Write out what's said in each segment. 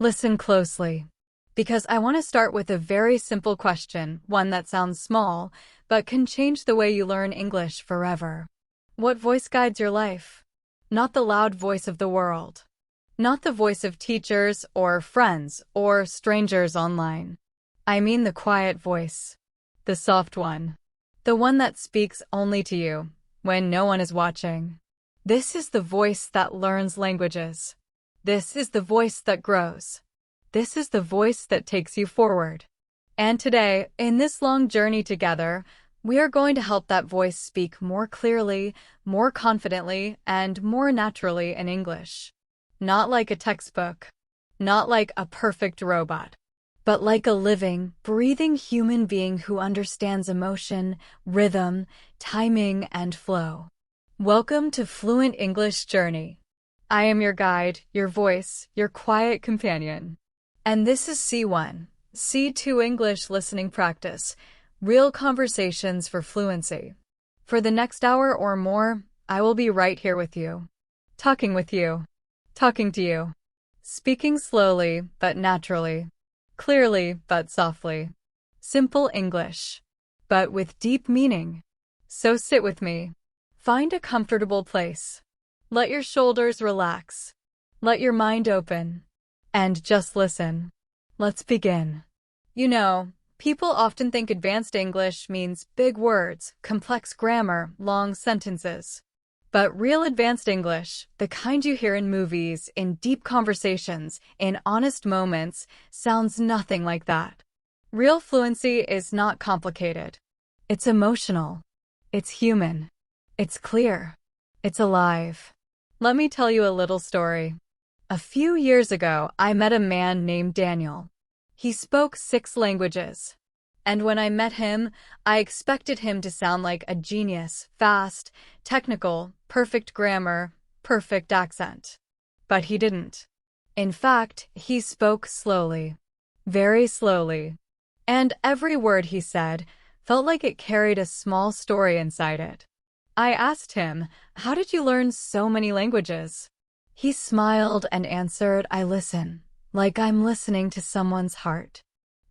Listen closely, because I want to start with a very simple question, one that sounds small, but can change the way you learn English forever. What voice guides your life? Not the loud voice of the world. Not the voice of teachers or friends or strangers online. I mean the quiet voice. The soft one. The one that speaks only to you, when no one is watching. This is the voice that learns languages. This is the voice that grows. This is the voice that takes you forward. And today, in this long journey together, we are going to help that voice speak more clearly, more confidently, and more naturally in English. Not like a textbook. Not like a perfect robot. But like a living, breathing human being who understands emotion, rhythm, timing, and flow. Welcome to Fluent English Journey. I am your guide, your voice, your quiet companion. And this is C1, C2 English Listening Practice, real conversations for fluency. For the next hour or more, I will be right here with you. Talking with you. Talking to you. Speaking slowly, but naturally. Clearly, but softly. Simple English, but with deep meaning. So sit with me. Find a comfortable place. Let your shoulders relax. Let your mind open. And just listen. Let's begin. You know, people often think advanced English means big words, complex grammar, long sentences. But real advanced English, the kind you hear in movies, in deep conversations, in honest moments, sounds nothing like that. Real fluency is not complicated. It's emotional. It's human. It's clear. It's alive. Let me tell you a little story. A few years ago, I met a man named Daniel. He spoke 6 languages. And when I met him, I expected him to sound like a genius, fast, technical, perfect grammar, perfect accent. But he didn't. In fact, he spoke slowly. Very slowly. And every word he said felt like it carried a small story inside it. I asked him, "How did you learn so many languages?" He smiled and answered, "I listen, like I'm listening to someone's heart."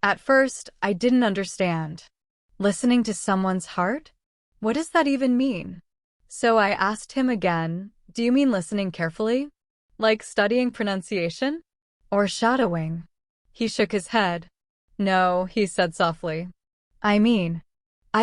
At first, I didn't understand. Listening to someone's heart? What does that even mean? So I asked him again, "Do you mean listening carefully? Like studying pronunciation? Or shadowing?" He shook his head. "No," he said softly. I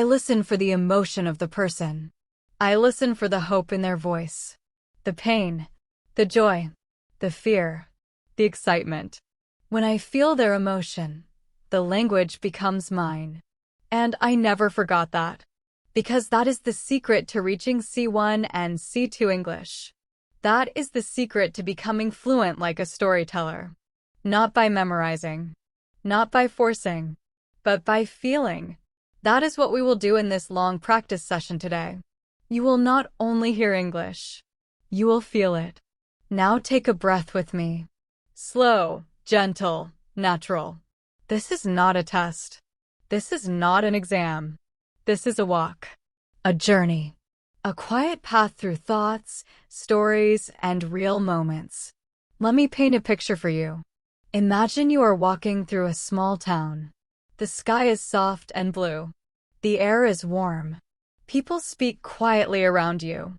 listen for the emotion of the person. I listen for the hope in their voice. The pain. The joy. The fear. The excitement. When I feel their emotion, the language becomes mine. And I never forgot that. Because that is the secret to reaching C1 and C2 English. That is the secret to becoming fluent like a storyteller. Not by memorizing. Not by forcing. But by feeling. That is what we will do in this long practice session today. You will not only hear English. You will feel it. Now take a breath with me. Slow, gentle, natural. This is not a test. This is not an exam. This is a walk. A journey. A quiet path through thoughts, stories, and real moments. Let me paint a picture for you. Imagine you are walking through a small town. The sky is soft and blue. The air is warm. People speak quietly around you.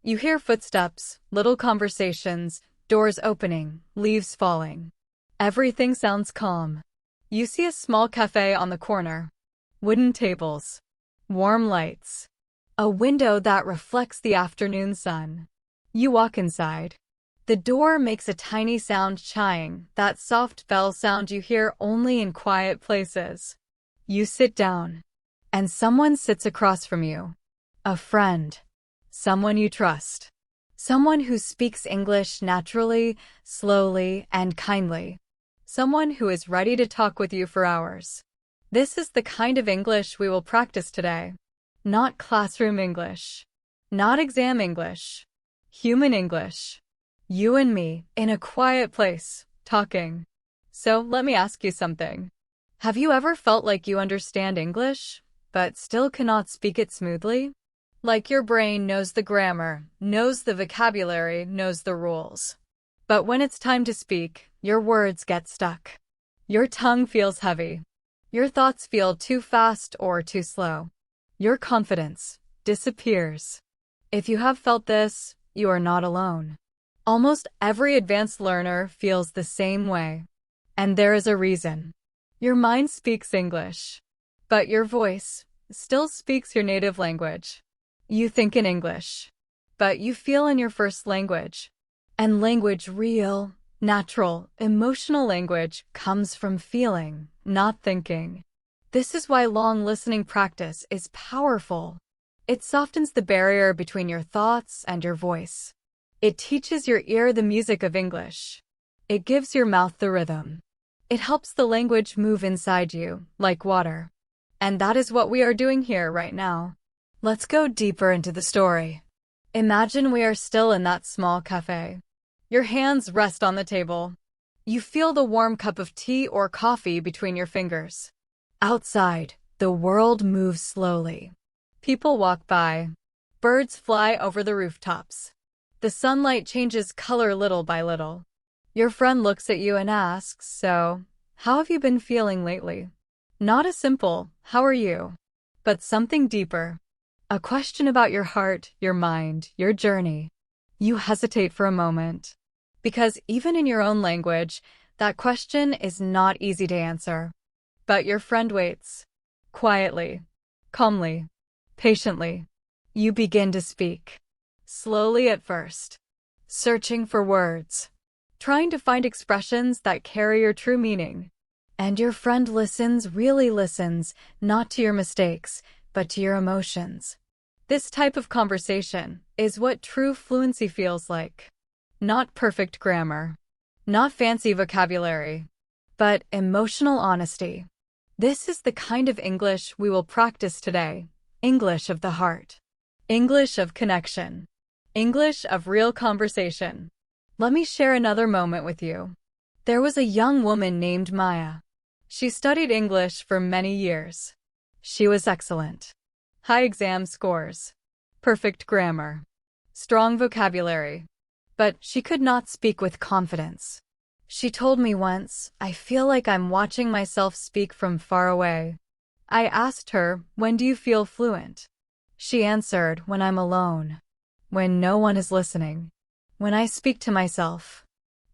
You hear footsteps, little conversations, doors opening, leaves falling. Everything sounds calm. You see a small cafe on the corner. Wooden tables. Warm lights. A window that reflects the afternoon sun. You walk inside. The door makes a tiny sound chiming, that soft bell sound you hear only in quiet places. You sit down. And someone sits across from you. A friend. Someone you trust. Someone who speaks English naturally, slowly, and kindly. Someone who is ready to talk with you for hours. This is the kind of English we will practice today. Not classroom English. Not exam English. Human English. You and me, in a quiet place, talking. So let me ask you something. Have you ever felt like you understand English, but still cannot speak it smoothly? Like your brain knows the grammar, knows the vocabulary, knows the rules. But when it's time to speak, Your words get stuck. Your tongue feels heavy. Your thoughts feel too fast or too slow. Your confidence disappears. If you have felt this, you are not alone. Almost every advanced learner feels the same way. And there is a reason. Your mind speaks English, but your voice still speaks your native language. You think in English, but you feel in your first language. And language, real, natural, emotional language, comes from feeling, not thinking. This is why long listening practice is powerful. It softens the barrier between your thoughts and your voice. It teaches your ear the music of English. It gives your mouth the rhythm. It helps the language move inside you, like water. And that is what we are doing here right now. Let's go deeper into the story. Imagine we are still in that small cafe. Your hands rest on the table. You feel the warm cup of tea or coffee between your fingers. Outside, the world moves slowly. People walk by. Birds fly over the rooftops. The sunlight changes color little by little. Your friend looks at you and asks, "So, how have you been feeling lately?" Not a simple, "How are you?" but something deeper. A question about your heart, your mind, your journey. You hesitate for a moment. Because even in your own language, that question is not easy to answer. But your friend waits. Quietly, calmly, patiently. You begin to speak. Slowly at first. Searching for words. Trying to find expressions that carry your true meaning. And your friend listens, really listens, not to your mistakes, but to your emotions. This type of conversation is what true fluency feels like. Not perfect grammar, not fancy vocabulary, but emotional honesty. This is the kind of English we will practice today. English of the heart. English of connection. English of real conversation. Let me share another moment with you. There was a young woman named Maya. She studied English for many years. She was excellent. High exam scores. Perfect grammar. Strong vocabulary. But she could not speak with confidence. She told me once, "I feel like I'm watching myself speak from far away." I asked her, "When do you feel fluent?" She answered, "When I'm alone. When no one is listening. When I speak to myself.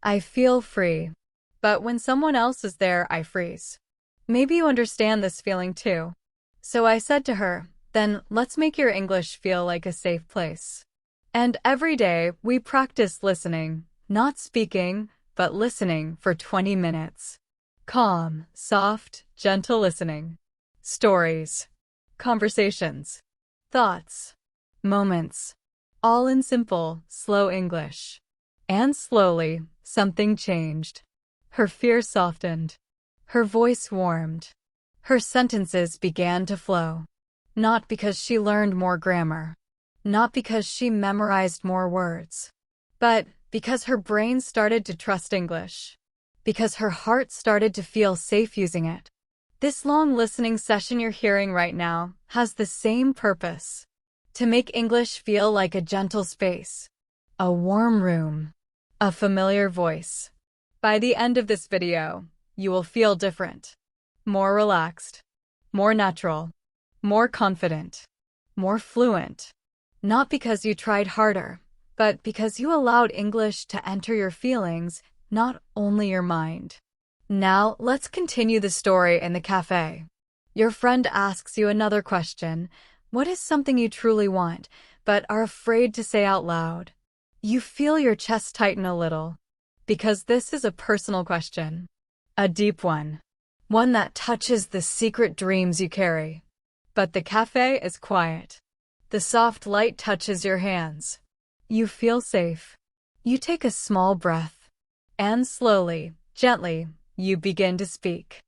I feel free. But when someone else is there, I freeze." Maybe you understand this feeling too. So I said to her, "Then let's make your English feel like a safe place." And every day, we practice listening, not speaking, but listening for 20 minutes. Calm, soft, gentle listening. Stories. Conversations. Thoughts. Moments. All in simple, slow English. And slowly, something changed. Her fear softened. Her voice warmed. Her sentences began to flow. Not because she learned more grammar. Not because she memorized more words, but because her brain started to trust English. Because her heart started to feel safe using it. This long listening session you're hearing right now has the same purpose. To make English feel like a gentle space. A warm room. A familiar voice. By the end of this video, you will feel different. More relaxed. More natural. More confident. More fluent. Not because you tried harder, but because you allowed English to enter your feelings, not only your mind. Now, let's continue the story in the cafe. Your friend asks you another question. What is something you truly want, but are afraid to say out loud? You feel your chest tighten a little, because this is a personal question. A deep one. One that touches the secret dreams you carry. But the cafe is quiet. The soft light touches your hands. You feel safe. You take a small breath. And slowly, gently, you begin to speak.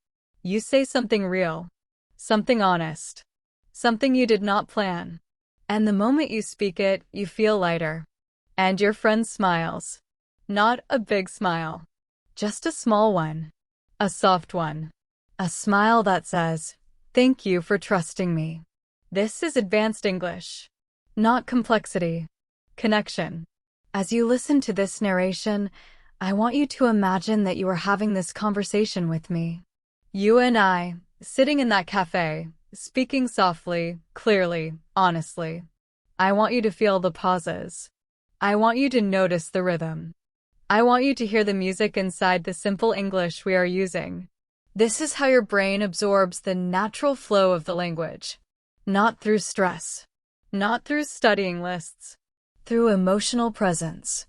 You say something real. Something honest. Something you did not plan. And the moment you speak it, you feel lighter. And your friend smiles. Not a big smile. Just a small one. A soft one. A smile that says, "Thank you for trusting me." This is advanced English. Not complexity. Connection. As you listen to this narration, I want you to imagine that you are having this conversation with me. You and I, sitting in that cafe, speaking softly, clearly, honestly. I want you to feel the pauses. I want you to notice the rhythm. I want you to hear the music inside the simple English we are using. This is how your brain absorbs the natural flow of the language. Not through stress. Not through studying lists. Through emotional presence.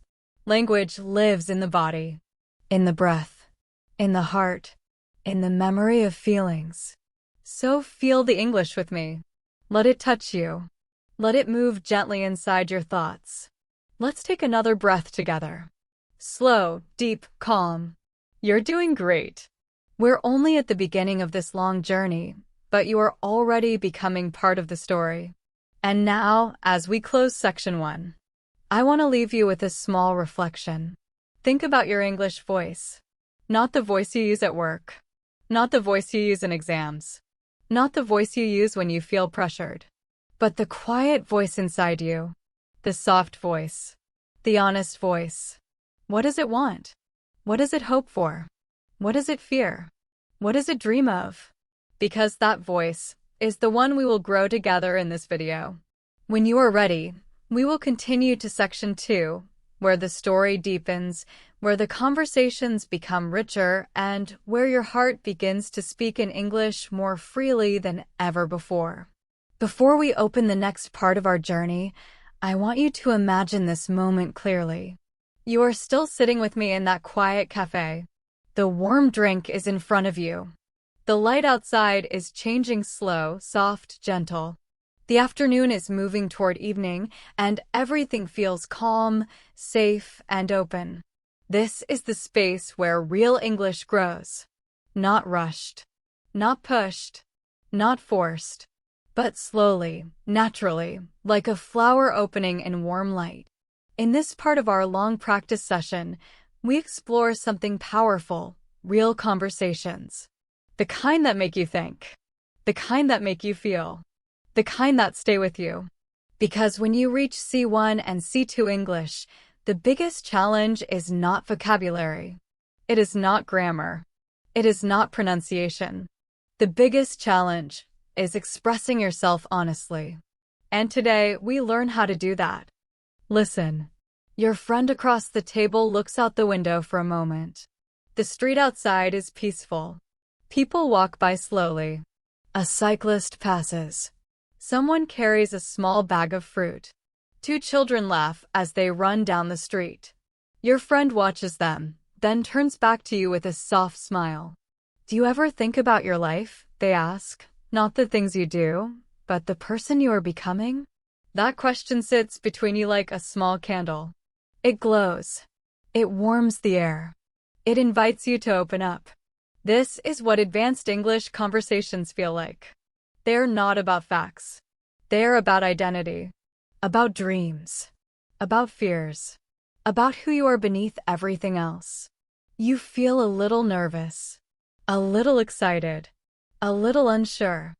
Language lives in the body, in the breath, in the heart, in the memory of feelings. So feel the English with me. Let it touch you. Let it move gently inside your thoughts. Let's take another breath together. Slow, deep, calm. You're doing great. We're only at the beginning of this long journey, but you are already becoming part of the story. And now, as we close section 1, I want to leave you with a small reflection. Think about your English voice. Not the voice you use at work. Not the voice you use in exams. Not the voice you use when you feel pressured. But the quiet voice inside you. The soft voice. The honest voice. What does it want? What does it hope for? What does it fear? What does it dream of? Because that voice is the one we will grow together in this video. When you are ready, we will continue to section 2, where the story deepens, where the conversations become richer, and where your heart begins to speak in English more freely than ever before. Before we open the next part of our journey, I want you to imagine this moment clearly. You are still sitting with me in that quiet cafe. The warm drink is in front of you. The light outside is changing slow, soft, gentle. The afternoon is moving toward evening, and everything feels calm, safe, and open. This is the space where real English grows. Not rushed, not pushed, not forced, but slowly, naturally, like a flower opening in warm light. In this part of our long practice session, we explore something powerful, real conversations. The kind that make you think. The kind that make you feel. The kind that stay with you. Because when you reach C1 and C2 English, the biggest challenge is not vocabulary. It is not grammar. It is not pronunciation. The biggest challenge is expressing yourself honestly. And today, we learn how to do that. Listen. Your friend across the table looks out the window for a moment. The street outside is peaceful. People walk by slowly. A cyclist passes. Someone carries a small bag of fruit. 2 children laugh as they run down the street. Your friend watches them, then turns back to you with a soft smile. Do you ever think about your life? They ask. Not the things you do, but the person you are becoming? That question sits between you like a small candle. It glows. It warms the air. It invites you to open up. This is what advanced English conversations feel like. They're not about facts. They're about identity. About dreams. About fears. About who you are beneath everything else. You feel a little nervous. A little excited. A little unsure.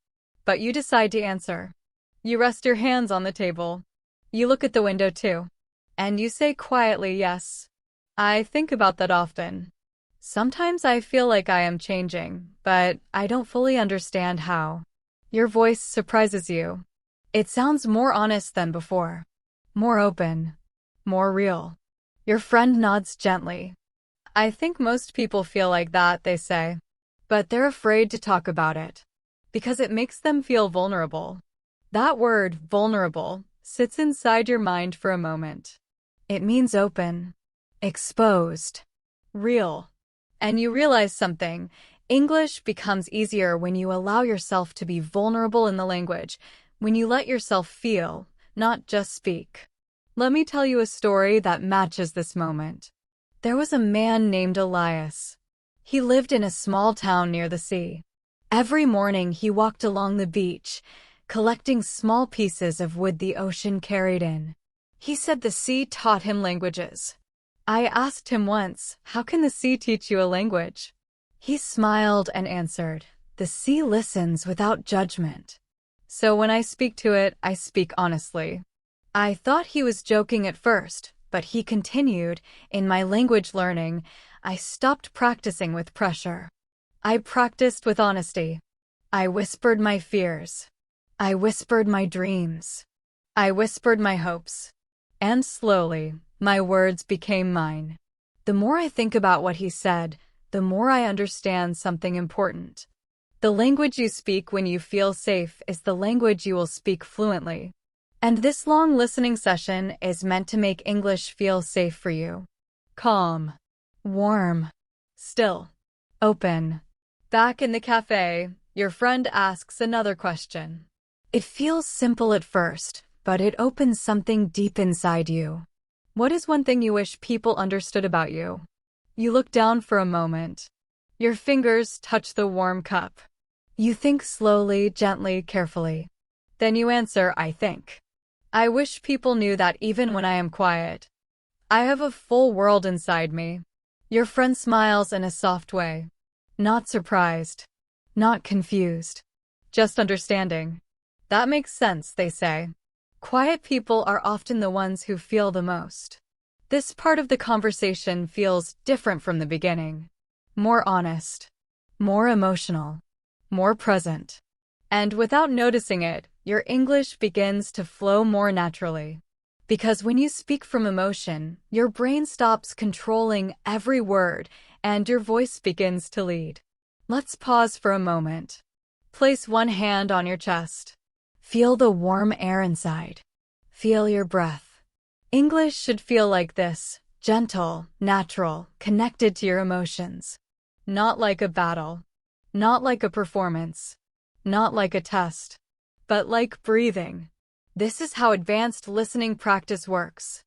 But you decide to answer. You rest your hands on the table. You look at the window too. And you say quietly, yes. I think about that often. Sometimes I feel like I am changing, but I don't fully understand how. Your voice surprises you. It sounds more honest than before. More open. More real. Your friend nods gently. I think most people feel like that, they say. But they're afraid to talk about it. Because it makes them feel vulnerable. That word, vulnerable, sits inside your mind for a moment. It means open. Exposed. Real. And you realize something. English becomes easier when you allow yourself to be vulnerable in the language, when you let yourself feel, not just speak. Let me tell you a story that matches this moment. There was a man named Elias. He lived in a small town near the sea. Every morning he walked along the beach, collecting small pieces of wood the ocean carried in. He said the sea taught him languages. I asked him once, how can the sea teach you a language? He smiled and answered, the sea listens without judgment. So when I speak to it, I speak honestly. I thought he was joking at first, but he continued, "In my language learning, I stopped practicing with pressure. I practiced with honesty. I whispered my fears. I whispered my dreams. I whispered my hopes. And slowly, my words became mine." The more I think about what he said, the more I understand something important. The language you speak when you feel safe is the language you will speak fluently. And this long listening session is meant to make English feel safe for you. Calm, warm, still, open. Back in the cafe, your friend asks another question. It feels simple at first, but it opens something deep inside you. What is one thing you wish people understood about you? You look down for a moment. Your fingers touch the warm cup. You think slowly, gently, carefully. Then you answer, "I think. I wish people knew that even when I am quiet, I have a full world inside me." Your friend smiles in a soft way. Not surprised. Not confused. Just understanding. "That makes sense," they say. Quiet people are often the ones who feel the most. This part of the conversation feels different from the beginning. More honest. More emotional. More present. And without noticing it, your English begins to flow more naturally. Because when you speak from emotion, your brain stops controlling every word and your voice begins to lead. Let's pause for a moment. Place one hand on your chest. Feel the warm air inside. Feel your breath. English should feel like this, gentle, natural, connected to your emotions. Not like a battle. Not like a performance. Not like a test. But like breathing. This is how advanced listening practice works.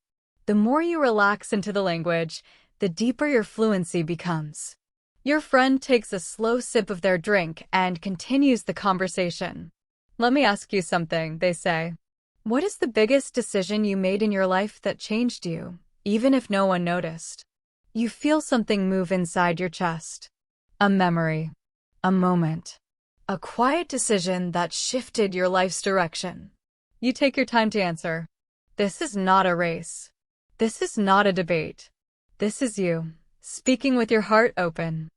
The more you relax into the language, the deeper your fluency becomes. Your friend takes a slow sip of their drink and continues the conversation. "Let me ask you something," they say. "What is the biggest decision you made in your life that changed you, even if no one noticed?" You feel something move inside your chest. A memory. A moment. A quiet decision that shifted your life's direction. You take your time to answer. This is not a race. This is not a debate. This is you, speaking with your heart open.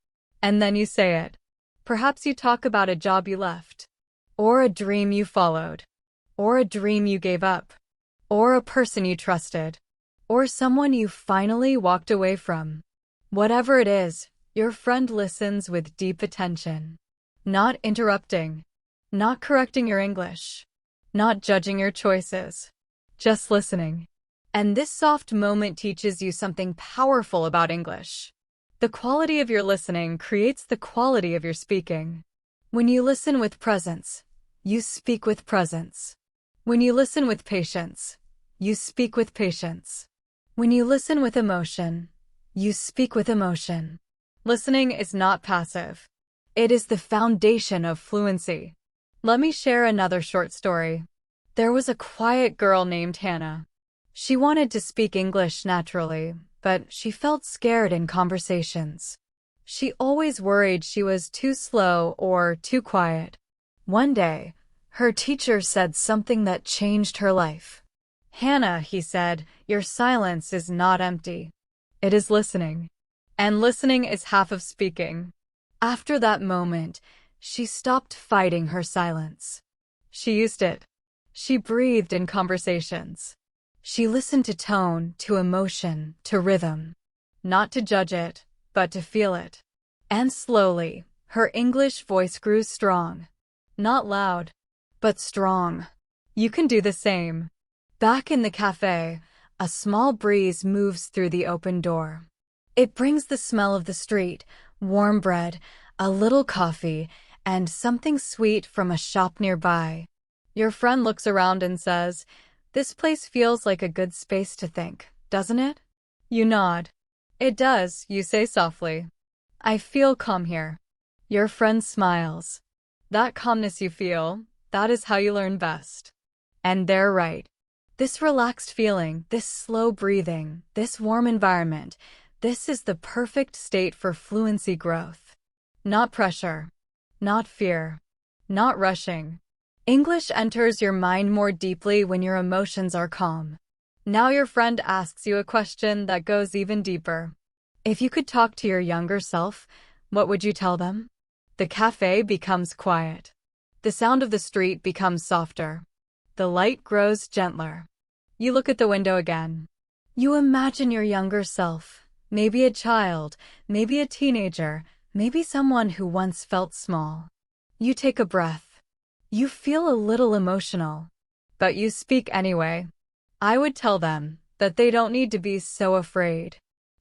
And then you say it. Perhaps you talk about a job you left, or a dream you followed, or a dream you gave up, or a person you trusted, or someone you finally walked away from. Whatever it is, your friend listens with deep attention. Not interrupting. Not correcting your English. Not judging your choices. Just listening. And this soft moment teaches you something powerful about English. The quality of your listening creates the quality of your speaking. When you listen with presence, you speak with presence. When you listen with patience, you speak with patience. When you listen with emotion, you speak with emotion. Listening is not passive. It is the foundation of fluency. Let me share another short story. There was a quiet girl named Hannah. She wanted to speak English naturally, but she felt scared in conversations. She always worried she was too slow or too quiet. One day, her teacher said something that changed her life. "Hannah," he said, "your silence is not empty. It is listening. And listening is half of speaking." After that moment, she stopped fighting her silence. She used it. She breathed in conversations. She listened to tone, to emotion, to rhythm. Not to judge it, but to feel it. And slowly, her English voice grew strong. Not loud, but strong. You can do the same. Back in the cafe, a small breeze moves through the open door. It brings the smell of the street, warm bread, a little coffee, and something sweet from a shop nearby. Your friend looks around and says, "This place feels like a good space to think, doesn't it?" You nod. "It does," you say softly. "I feel calm here." Your friend smiles. That calmness you feel, that is how you learn best. And they're right. This relaxed feeling, this slow breathing, this warm environment, this is the perfect state for fluency growth. Not pressure. Not fear. Not rushing. English enters your mind more deeply when your emotions are calm. Now your friend asks you a question that goes even deeper. If you could talk to your younger self, what would you tell them? The cafe becomes quiet. The sound of the street becomes softer. The light grows gentler. You look at the window again. You imagine your younger self, maybe a child, maybe a teenager, maybe someone who once felt small. You take a breath. You feel a little emotional, but you speak anyway. I would tell them that they don't need to be so afraid,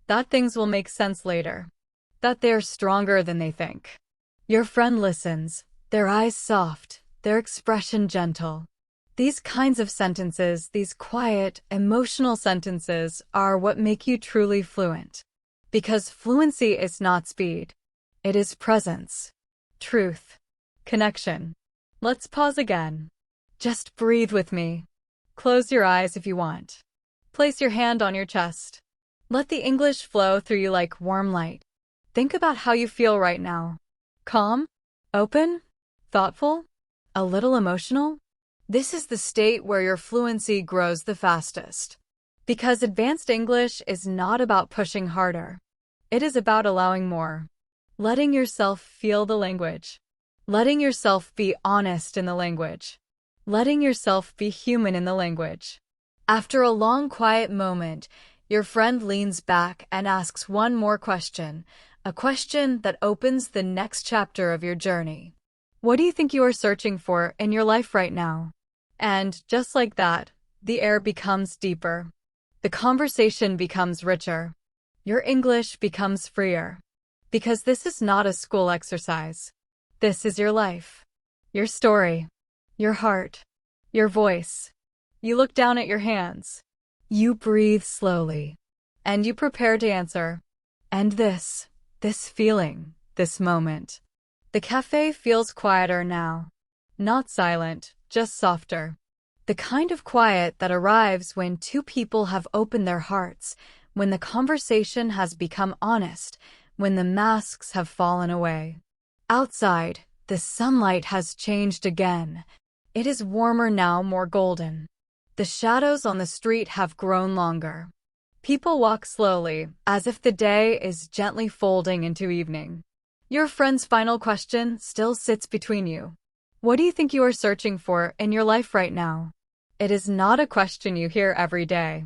that things will make sense later, that they're stronger than they think. Your friend listens, their eyes soft, their expression gentle. These kinds of sentences, these quiet, emotional sentences, are what make you truly fluent. Because fluency is not speed. It is presence, truth, connection. Let's pause again. Just breathe with me. Close your eyes if you want. Place your hand on your chest. Let the English flow through you like warm light. Think about how you feel right now. Calm? Open? Thoughtful? A little emotional? This is the state where your fluency grows the fastest. Because advanced English is not about pushing harder. It is about allowing more. Letting yourself feel the language. Letting yourself be honest in the language. Letting yourself be human in the language. After a long quiet moment, your friend leans back and asks one more question, a question that opens the next chapter of your journey. What do you think you are searching for in your life right now? And just like that, the air becomes deeper. The conversation becomes richer. Your English becomes freer. Because this is not a school exercise. This is your life. Your story. Your heart. Your voice. You look down at your hands. You breathe slowly. And you prepare to answer. And this feeling, this moment. The cafe feels quieter now. Not silent, just softer. The kind of quiet that arrives when two people have opened their hearts, when the conversation has become honest, when the masks have fallen away. Outside, the sunlight has changed again. It is warmer now, more golden. The shadows on the street have grown longer. People walk slowly, as if the day is gently folding into evening. Your friend's final question still sits between you. What do you think you are searching for in your life right now? It is not a question you hear every day.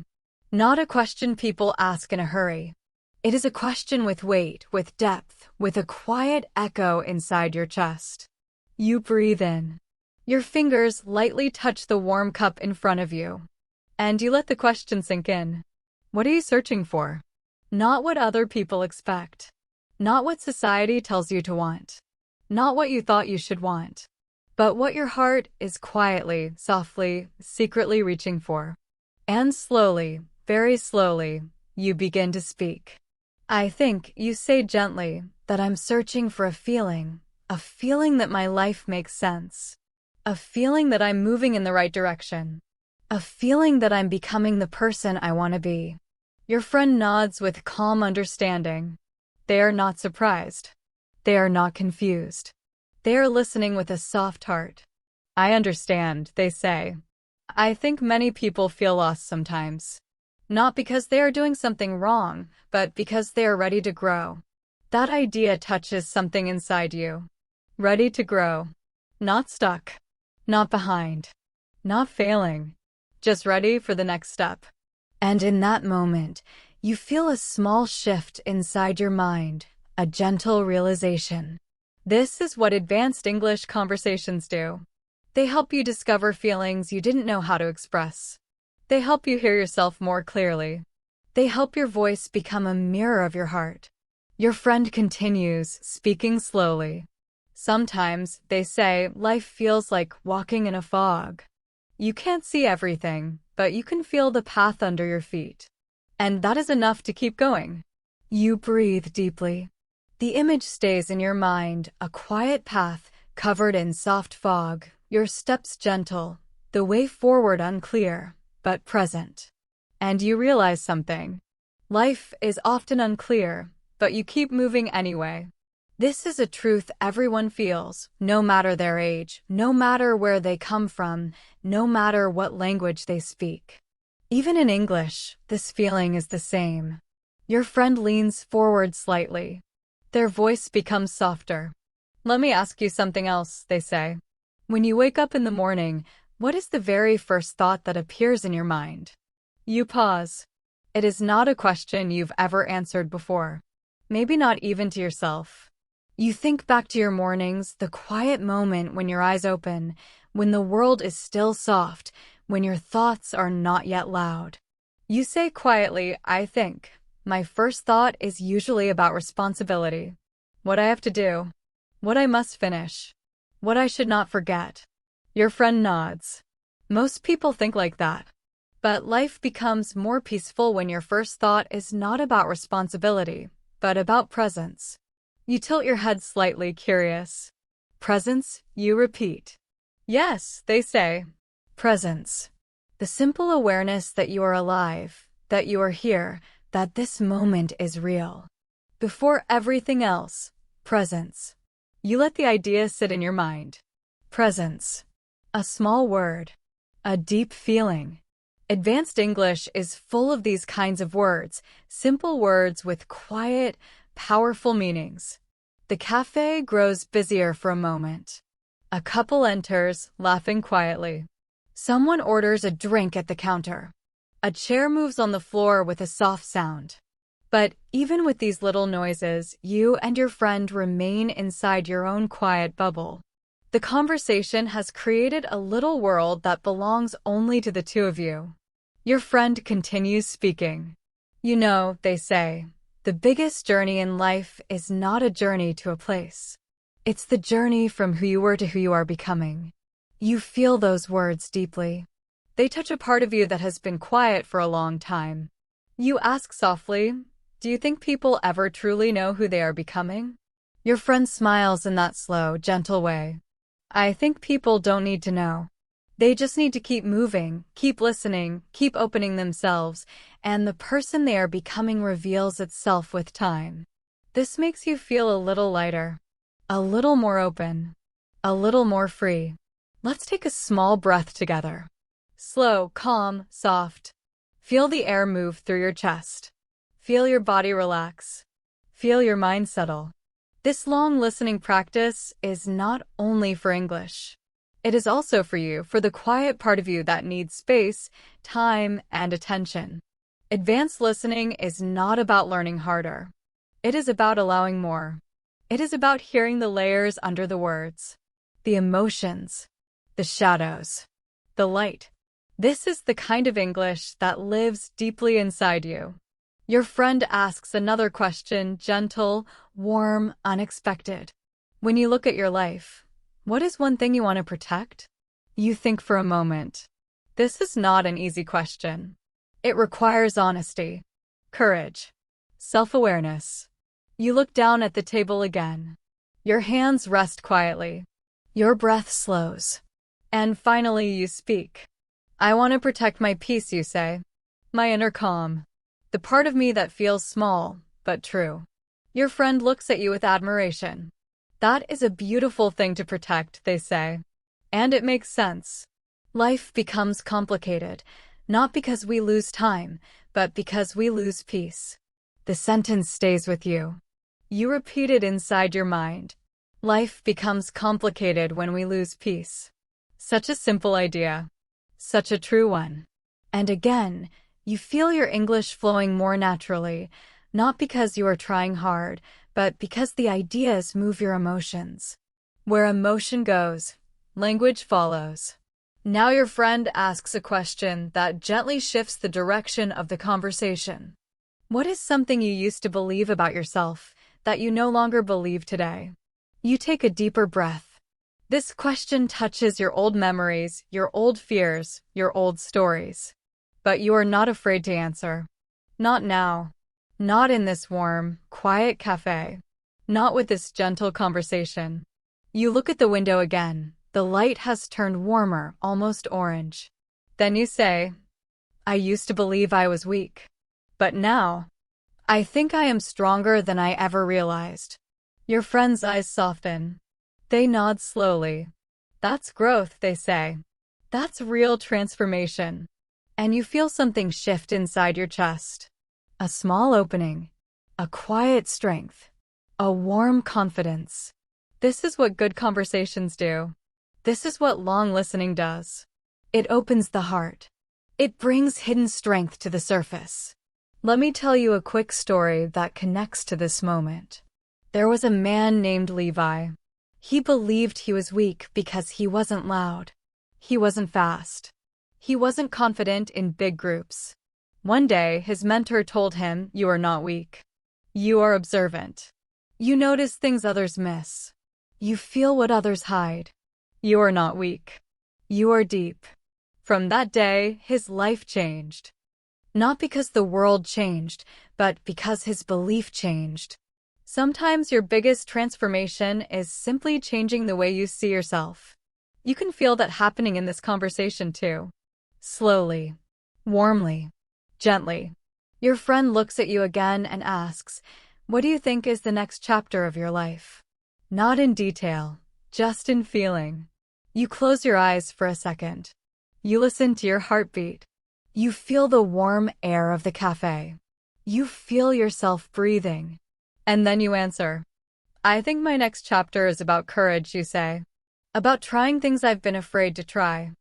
Not a question people ask in a hurry. It is a question with weight, with depth, with a quiet echo inside your chest. You breathe in. Your fingers lightly touch the warm cup in front of you. And you let the question sink in. What are you searching for? Not what other people expect. Not what society tells you to want. Not what you thought you should want. But what your heart is quietly, softly, secretly reaching for. And slowly, very slowly, you begin to speak. I think you say gently that I'm searching for a feeling that my life makes sense. A feeling that I'm moving in the right direction. A feeling that I'm becoming the person I want to be. Your friend nods with calm understanding. They are not surprised. They are not confused. They are listening with a soft heart. I understand, they say. I think many people feel lost sometimes. Not because they are doing something wrong, but because they are ready to grow. That idea touches something inside you. Ready to grow. Not stuck. Not behind. Not failing. Just ready for the next step. And in that moment, you feel a small shift inside your mind, a gentle realization. This is what advanced English conversations do. They help you discover feelings you didn't know how to express. They help you hear yourself more clearly. They help your voice become a mirror of your heart. Your friend continues, speaking slowly. Sometimes, they say, life feels like walking in a fog. You can't see everything, but you can feel the path under your feet. And that is enough to keep going. You breathe deeply. The image stays in your mind, a quiet path, covered in soft fog, your steps gentle, the way forward unclear, but present. And you realize something. Life is often unclear, but you keep moving anyway. This is a truth everyone feels, no matter their age, no matter where they come from, no matter what language they speak. Even in English, this feeling is the same. Your friend leans forward slightly. Their voice becomes softer. Let me ask you something else, they say. When you wake up in the morning, what is the very first thought that appears in your mind? You pause. It is not a question you've ever answered before. Maybe not even to yourself. You think back to your mornings, the quiet moment when your eyes open, when the world is still soft, when your thoughts are not yet loud. You say quietly, I think. My first thought is usually about responsibility. What I have to do. What I must finish. What I should not forget. Your friend nods. Most people think like that. But life becomes more peaceful when your first thought is not about responsibility, but about presence. You tilt your head slightly, curious. Presence, you repeat. Yes, they say. Presence. The simple awareness that you are alive, that you are here, that this moment is real. Before everything else, presence. You let the idea sit in your mind. Presence. A small word. A deep feeling. Advanced English is full of these kinds of words, simple words with quiet, powerful meanings. The cafe grows busier for a moment. A couple enters, laughing quietly. Someone orders a drink at the counter. A chair moves on the floor with a soft sound. But even with these little noises, you and your friend remain inside your own quiet bubble. The conversation has created a little world that belongs only to the two of you. Your friend continues speaking. You know, they say, the biggest journey in life is not a journey to a place. It's the journey from who you were to who you are becoming. You feel those words deeply. They touch a part of you that has been quiet for a long time. You ask softly, do you think people ever truly know who they are becoming? Your friend smiles in that slow, gentle way. I think people don't need to know. They just need to keep moving, keep listening, keep opening themselves, and the person they are becoming reveals itself with time. This makes you feel a little lighter, a little more open, a little more free. Let's take a small breath together. Slow, calm, soft. Feel the air move through your chest. Feel your body relax. Feel your mind settle. This long listening practice is not only for English. It is also for you, for the quiet part of you that needs space, time, and attention. Advanced listening is not about learning harder. It is about allowing more. It is about hearing the layers under the words, the emotions, the shadows, the light. This is the kind of English that lives deeply inside you. Your friend asks another question, gentle, warm, unexpected. When you look at your life, what is one thing you want to protect? You think for a moment. This is not an easy question. It requires honesty, courage, self-awareness. You look down at the table again. Your hands rest quietly. Your breath slows. And finally you speak. I want to protect my peace, you say. My inner calm. The part of me that feels small, but true. Your friend looks at you with admiration. That is a beautiful thing to protect, they say. And it makes sense. Life becomes complicated, not because we lose time, but because we lose peace. The sentence stays with you. You repeat it inside your mind. Life becomes complicated when we lose peace. Such a simple idea. Such a true one. And again, you feel your English flowing more naturally, not because you are trying hard, but because the ideas move your emotions. Where emotion goes, language follows. Now your friend asks a question that gently shifts the direction of the conversation. What is something you used to believe about yourself that you no longer believe today? You take a deeper breath. This question touches your old memories, your old fears, your old stories. But you are not afraid to answer. Not now. Not in this warm, quiet cafe. Not with this gentle conversation. You look at the window again. The light has turned warmer, almost orange. Then you say, I used to believe I was weak. But now, I think I am stronger than I ever realized. Your friend's eyes soften. They nod slowly. That's growth, they say. That's real transformation. and you feel something shift inside your chest. A small opening, a quiet strength, a warm confidence. This is what good conversations do. This is what long listening does. It opens the heart. It brings hidden strength to the surface. Let me tell you a quick story that connects to this moment. There was a man named Levi. He believed he was weak because he wasn't loud. He wasn't fast. He wasn't confident in big groups. One day, his mentor told him, "You are not weak. You are observant. You notice things others miss. You feel what others hide. You are not weak. You are deep." From that day, his life changed. Not because the world changed, but because his belief changed. Sometimes your biggest transformation is simply changing the way you see yourself. You can feel that happening in this conversation too. Slowly, warmly, gently. Your friend looks at you again and asks, "What do you think is the next chapter of your life?" Not in detail, just in feeling. You close your eyes for a second. You listen to your heartbeat. You feel the warm air of the cafe. You feel yourself breathing. And then you answer, "I think my next chapter is about courage," you say. About trying things I've been afraid to try.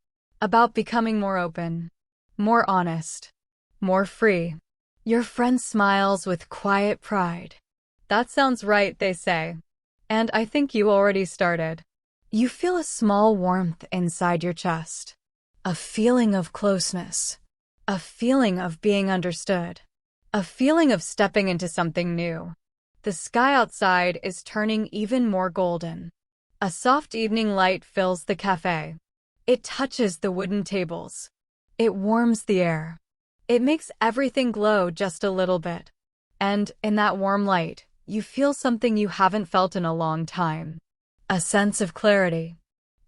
About becoming more open, more honest, more free. Your friend smiles with quiet pride. "That sounds right," they say. "And I think you already started." You feel a small warmth inside your chest. A feeling of closeness. A feeling of being understood. A feeling of stepping into something new. The sky outside is turning even more golden. A soft evening light fills the cafe. It touches the wooden tables. It warms the air. It makes everything glow just a little bit. And in that warm light, you feel something you haven't felt in a long time. A sense of clarity.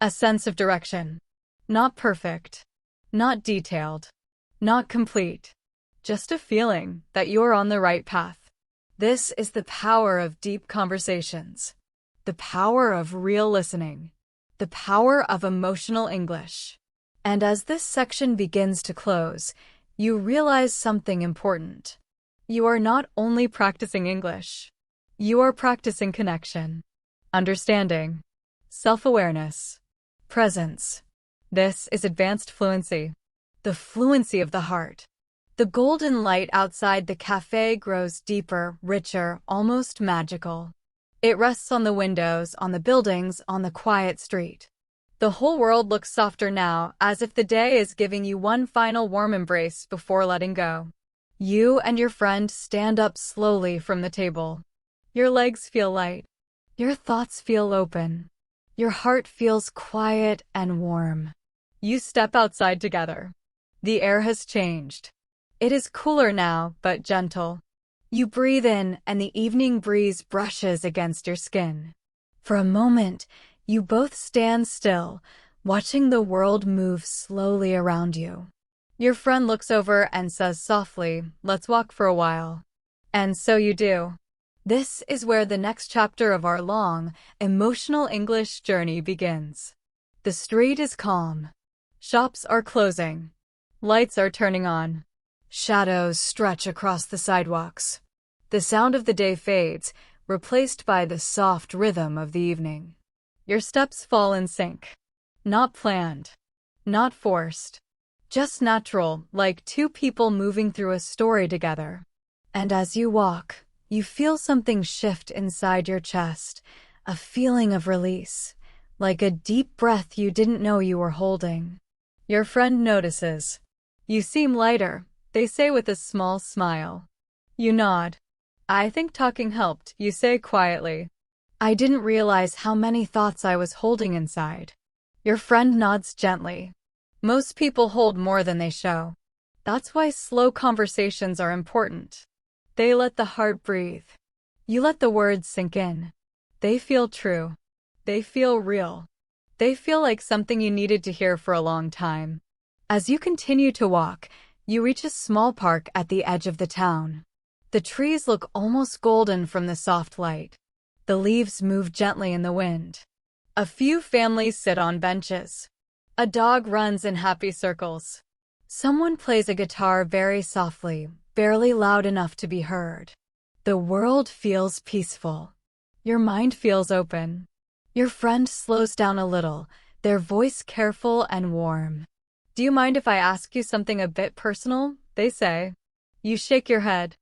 A sense of direction. Not perfect. Not detailed. Not complete. Just a feeling that you're on the right path. This is the power of deep conversations. The power of real listening. The power of emotional English. And as this section begins to close, you realize something important. You are not only practicing English. You are practicing connection, understanding, self-awareness, presence. This is advanced fluency. The fluency of the heart. The golden light outside the cafe grows deeper, richer, almost magical. It rests on the windows, on the buildings, on the quiet street. The whole world looks softer now, as if the day is giving you one final warm embrace before letting go. You and your friend stand up slowly from the table. Your legs feel light. Your thoughts feel open. Your heart feels quiet and warm. You step outside together. The air has changed. It is cooler now, but gentle. You breathe in, and the evening breeze brushes against your skin. For a moment, you both stand still, watching the world move slowly around you. Your friend looks over and says softly, "Let's walk for a while." And so you do. This is where the next chapter of our long, emotional English journey begins. The street is calm. Shops are closing. Lights are turning on. Shadows stretch across the sidewalks. The sound of the day fades, replaced by the soft rhythm of the evening. Your steps fall in sync. Not planned. Not forced. Just natural, like two people moving through a story together. And as you walk, you feel something shift inside your chest, a feeling of release, like a deep breath you didn't know you were holding. Your friend notices. "You seem lighter," they say with a small smile. You nod. "I think talking helped," you say quietly. "I didn't realize how many thoughts I was holding inside." Your friend nods gently. Most people hold more than they show. That's why slow conversations are important. They let the heart breathe. You let the words sink in. They feel true. They feel real. They feel like something you needed to hear for a long time. As you continue to walk, you reach a small park at the edge of the town. The trees look almost golden from the soft light. The leaves move gently in the wind. A few families sit on benches. A dog runs in happy circles. Someone plays a guitar very softly, barely loud enough to be heard. The world feels peaceful. Your mind feels open. Your friend slows down a little, their voice careful and warm. Do you mind if I ask you something a bit personal? They say. You shake your head.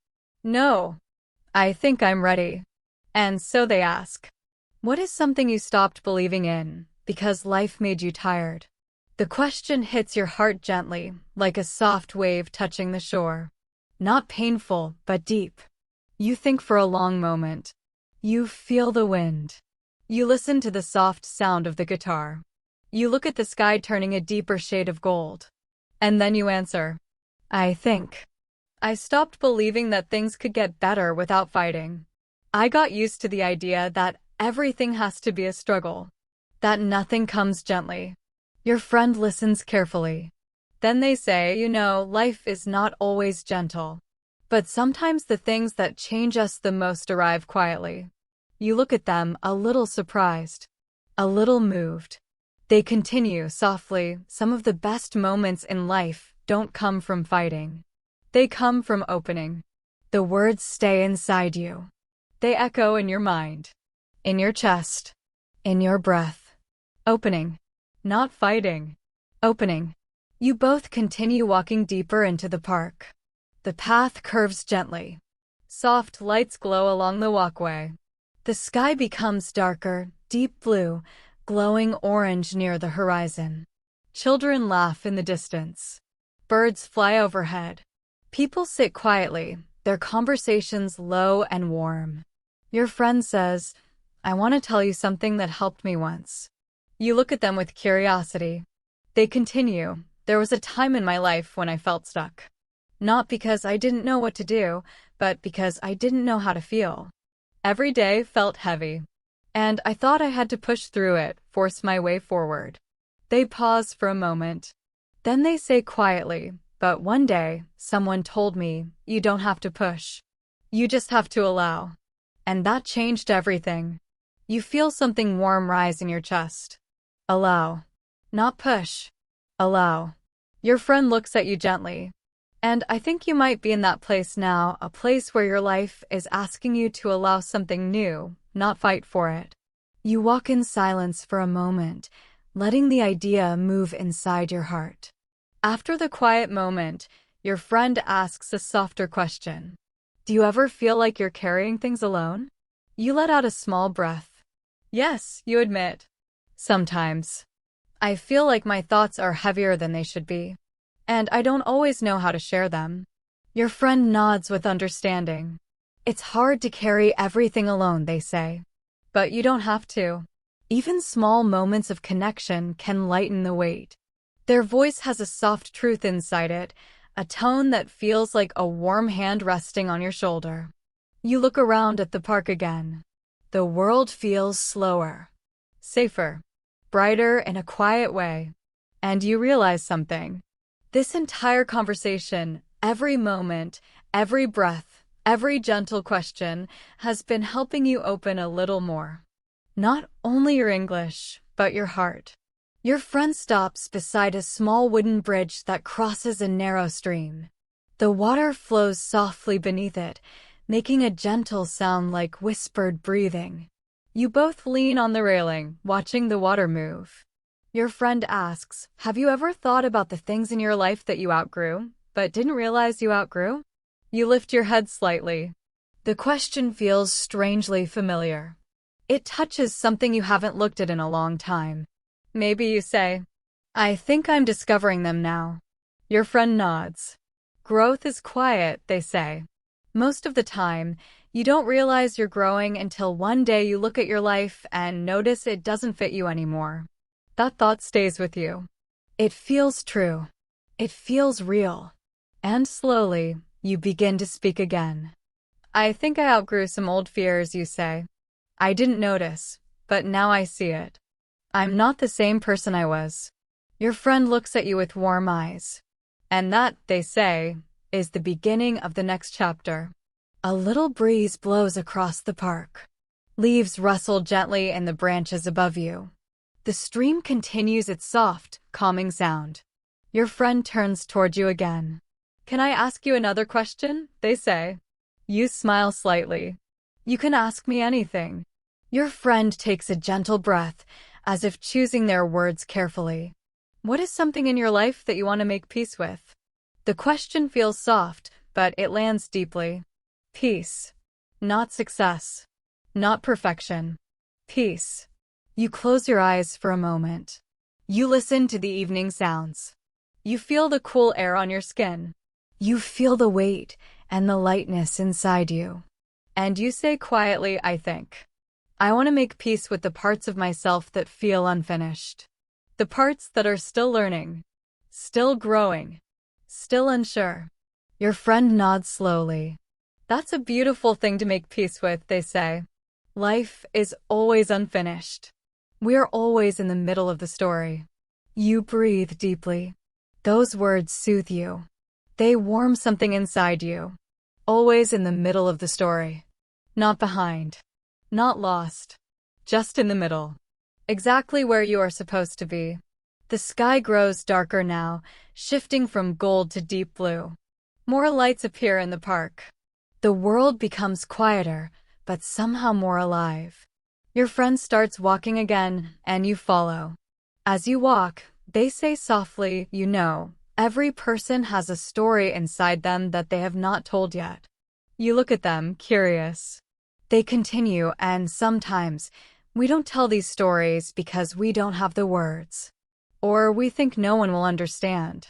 No. I think I'm ready. And so they ask. What is something you stopped believing in because life made you tired? The question hits your heart gently, like a soft wave touching the shore. Not painful, but deep. You think for a long moment. You feel the wind. You listen to the soft sound of the guitar. You look at the sky turning a deeper shade of gold. And then you answer, I think. I stopped believing that things could get better without fighting. I got used to the idea that everything has to be a struggle, that nothing comes gently. Your friend listens carefully. Then they say, life is not always gentle. But sometimes the things that change us the most arrive quietly. You look at them a little surprised, a little moved. They continue softly, some of the best moments in life don't come from fighting. They come from opening. The words stay inside you. They echo in your mind, in your chest, in your breath. Opening. Not fighting. Opening. You both continue walking deeper into the park. The path curves gently. Soft lights glow along the walkway. The sky becomes darker, deep blue, glowing orange near the horizon. Children laugh in the distance. Birds fly overhead. People sit quietly, their conversations low and warm. Your friend says, I want to tell you something that helped me once. You look at them with curiosity. They continue, there was a time in my life when I felt stuck. Not because I didn't know what to do, but because I didn't know how to feel. Every day felt heavy. And I thought I had to push through it, force my way forward. They pause for a moment. Then they say quietly, but one day, someone told me, you don't have to push. You just have to allow. And that changed everything. You feel something warm rise in your chest. Allow. Not push. Allow. Your friend looks at you gently. And I think you might be in that place now, a place where your life is asking you to allow something new, not fight for it. You walk in silence for a moment, letting the idea move inside your heart. After the quiet moment, your friend asks a softer question. Do you ever feel like you're carrying things alone? You let out a small breath. Yes, you admit. Sometimes. I feel like my thoughts are heavier than they should be. And I don't always know how to share them. Your friend nods with understanding. It's hard to carry everything alone, they say. But you don't have to. Even small moments of connection can lighten the weight. Their voice has a soft truth inside it, a tone that feels like a warm hand resting on your shoulder. You look around at the park again. The world feels slower, safer, brighter in a quiet way. And you realize something. This entire conversation, every moment, every breath, every gentle question has been helping you open a little more. Not only your English, but your heart. Your friend stops beside a small wooden bridge that crosses a narrow stream. The water flows softly beneath it, making a gentle sound like whispered breathing. You both lean on the railing, watching the water move. Your friend asks, have you ever thought about the things in your life that you outgrew, but didn't realize you outgrew? You lift your head slightly. The question feels strangely familiar. It touches something you haven't looked at in a long time. Maybe you say, I think I'm discovering them now. Your friend nods. Growth is quiet, they say. Most of the time, you don't realize you're growing until one day you look at your life and notice it doesn't fit you anymore. That thought stays with you. It feels true. It feels real. And slowly, you begin to speak again. I think I outgrew some old fears, you say. I didn't notice, but now I see it. I'm not the same person I was. Your friend looks at you with warm eyes. And that, they say, is the beginning of the next chapter. A little breeze blows across the park. Leaves rustle gently in the branches above you. The stream continues its soft, calming sound. Your friend turns toward you again. Can I ask you another question? They say. You smile slightly. You can ask me anything. Your friend takes a gentle breath, as if choosing their words carefully. What is something in your life that you want to make peace with? The question feels soft, but it lands deeply. Peace. Not success. Not perfection. Peace. You close your eyes for a moment. You listen to the evening sounds. You feel the cool air on your skin. You feel the weight and the lightness inside you. And you say quietly, I think. I want to make peace with the parts of myself that feel unfinished. The parts that are still learning, still growing, still unsure. Your friend nods slowly. That's a beautiful thing to make peace with, they say. Life is always unfinished. We're always in the middle of the story. You breathe deeply. Those words soothe you. They warm something inside you. Always in the middle of the story. Not behind. Not lost. Just in the middle. Exactly where you are supposed to be. The sky grows darker now, shifting from gold to deep blue. More lights appear in the park. The world becomes quieter, but somehow more alive. Your friend starts walking again, and you follow. As you walk, they say softly, you know, every person has a story inside them that they have not told yet. You look at them, curious. They continue, and sometimes, we don't tell these stories because we don't have the words. Or we think no one will understand.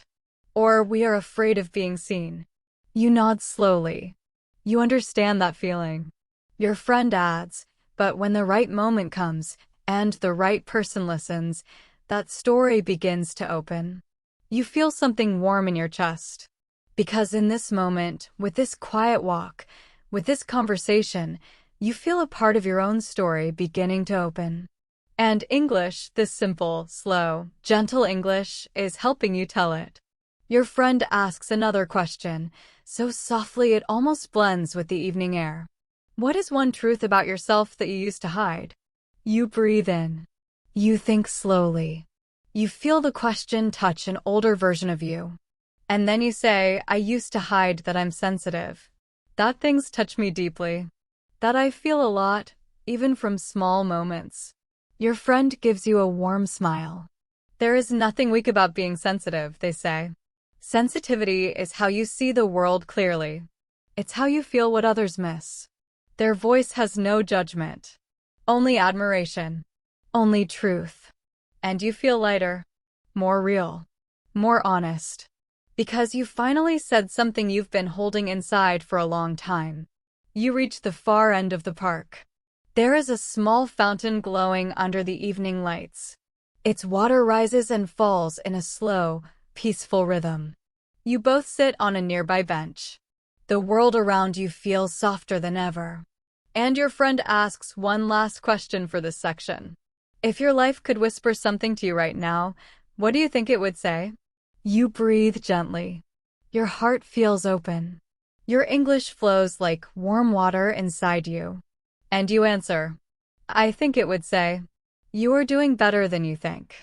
Or we are afraid of being seen. You nod slowly. You understand that feeling. Your friend adds, but when the right moment comes, and the right person listens, that story begins to open. You feel something warm in your chest. Because in this moment, with this quiet walk, with this conversation, you feel a part of your own story beginning to open. And English, this simple, slow, gentle English, is helping you tell it. Your friend asks another question, so softly it almost blends with the evening air. What is one truth about yourself that you used to hide? You breathe in. You think slowly. You feel the question touch an older version of you. And then you say, I used to hide that I'm sensitive. That things touch me deeply. That I feel a lot, even from small moments. Your friend gives you a warm smile. There is nothing weak about being sensitive, they say. Sensitivity is how you see the world clearly. It's how you feel what others miss. Their voice has no judgment. Only admiration. Only truth. And you feel lighter. More real. More honest. Because you finally said something you've been holding inside for a long time. You reach the far end of the park. There is a small fountain glowing under the evening lights. Its water rises and falls in a slow, peaceful rhythm. You both sit on a nearby bench. The world around you feels softer than ever. And your friend asks one last question for this section. If your life could whisper something to you right now, what do you think it would say? You breathe gently. Your heart feels open. Your English flows like warm water inside you. And you answer, I think it would say, you are doing better than you think.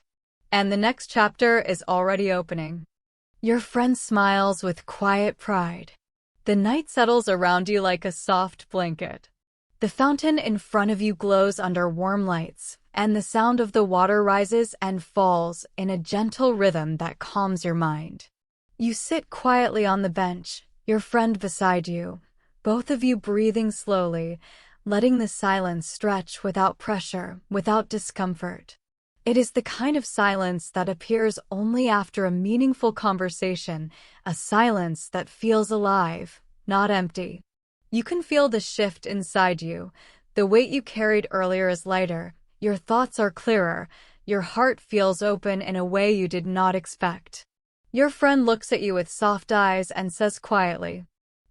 And the next chapter is already opening. Your friend smiles with quiet pride. The night settles around you like a soft blanket. The fountain in front of you glows under warm lights, and the sound of the water rises and falls in a gentle rhythm that calms your mind. You sit quietly on the bench, your friend beside you, both of you breathing slowly, letting the silence stretch without pressure, without discomfort. It is the kind of silence that appears only after a meaningful conversation, a silence that feels alive, not empty. You can feel the shift inside you. The weight you carried earlier is lighter, your thoughts are clearer, your heart feels open in a way you did not expect. Your friend looks at you with soft eyes and says quietly,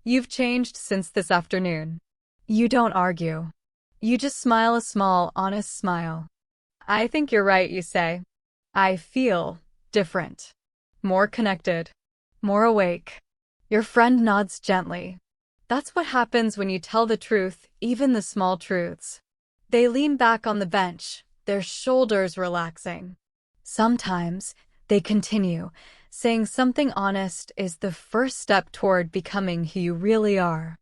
you've changed since this afternoon. You don't argue. You just smile a small, honest smile. I think you're right, you say. I feel different. More connected. More awake. Your friend nods gently. That's what happens when you tell the truth, even the small truths. They lean back on the bench, their shoulders relaxing. Sometimes, they continue, Saying something honest is the first step toward becoming who you really are.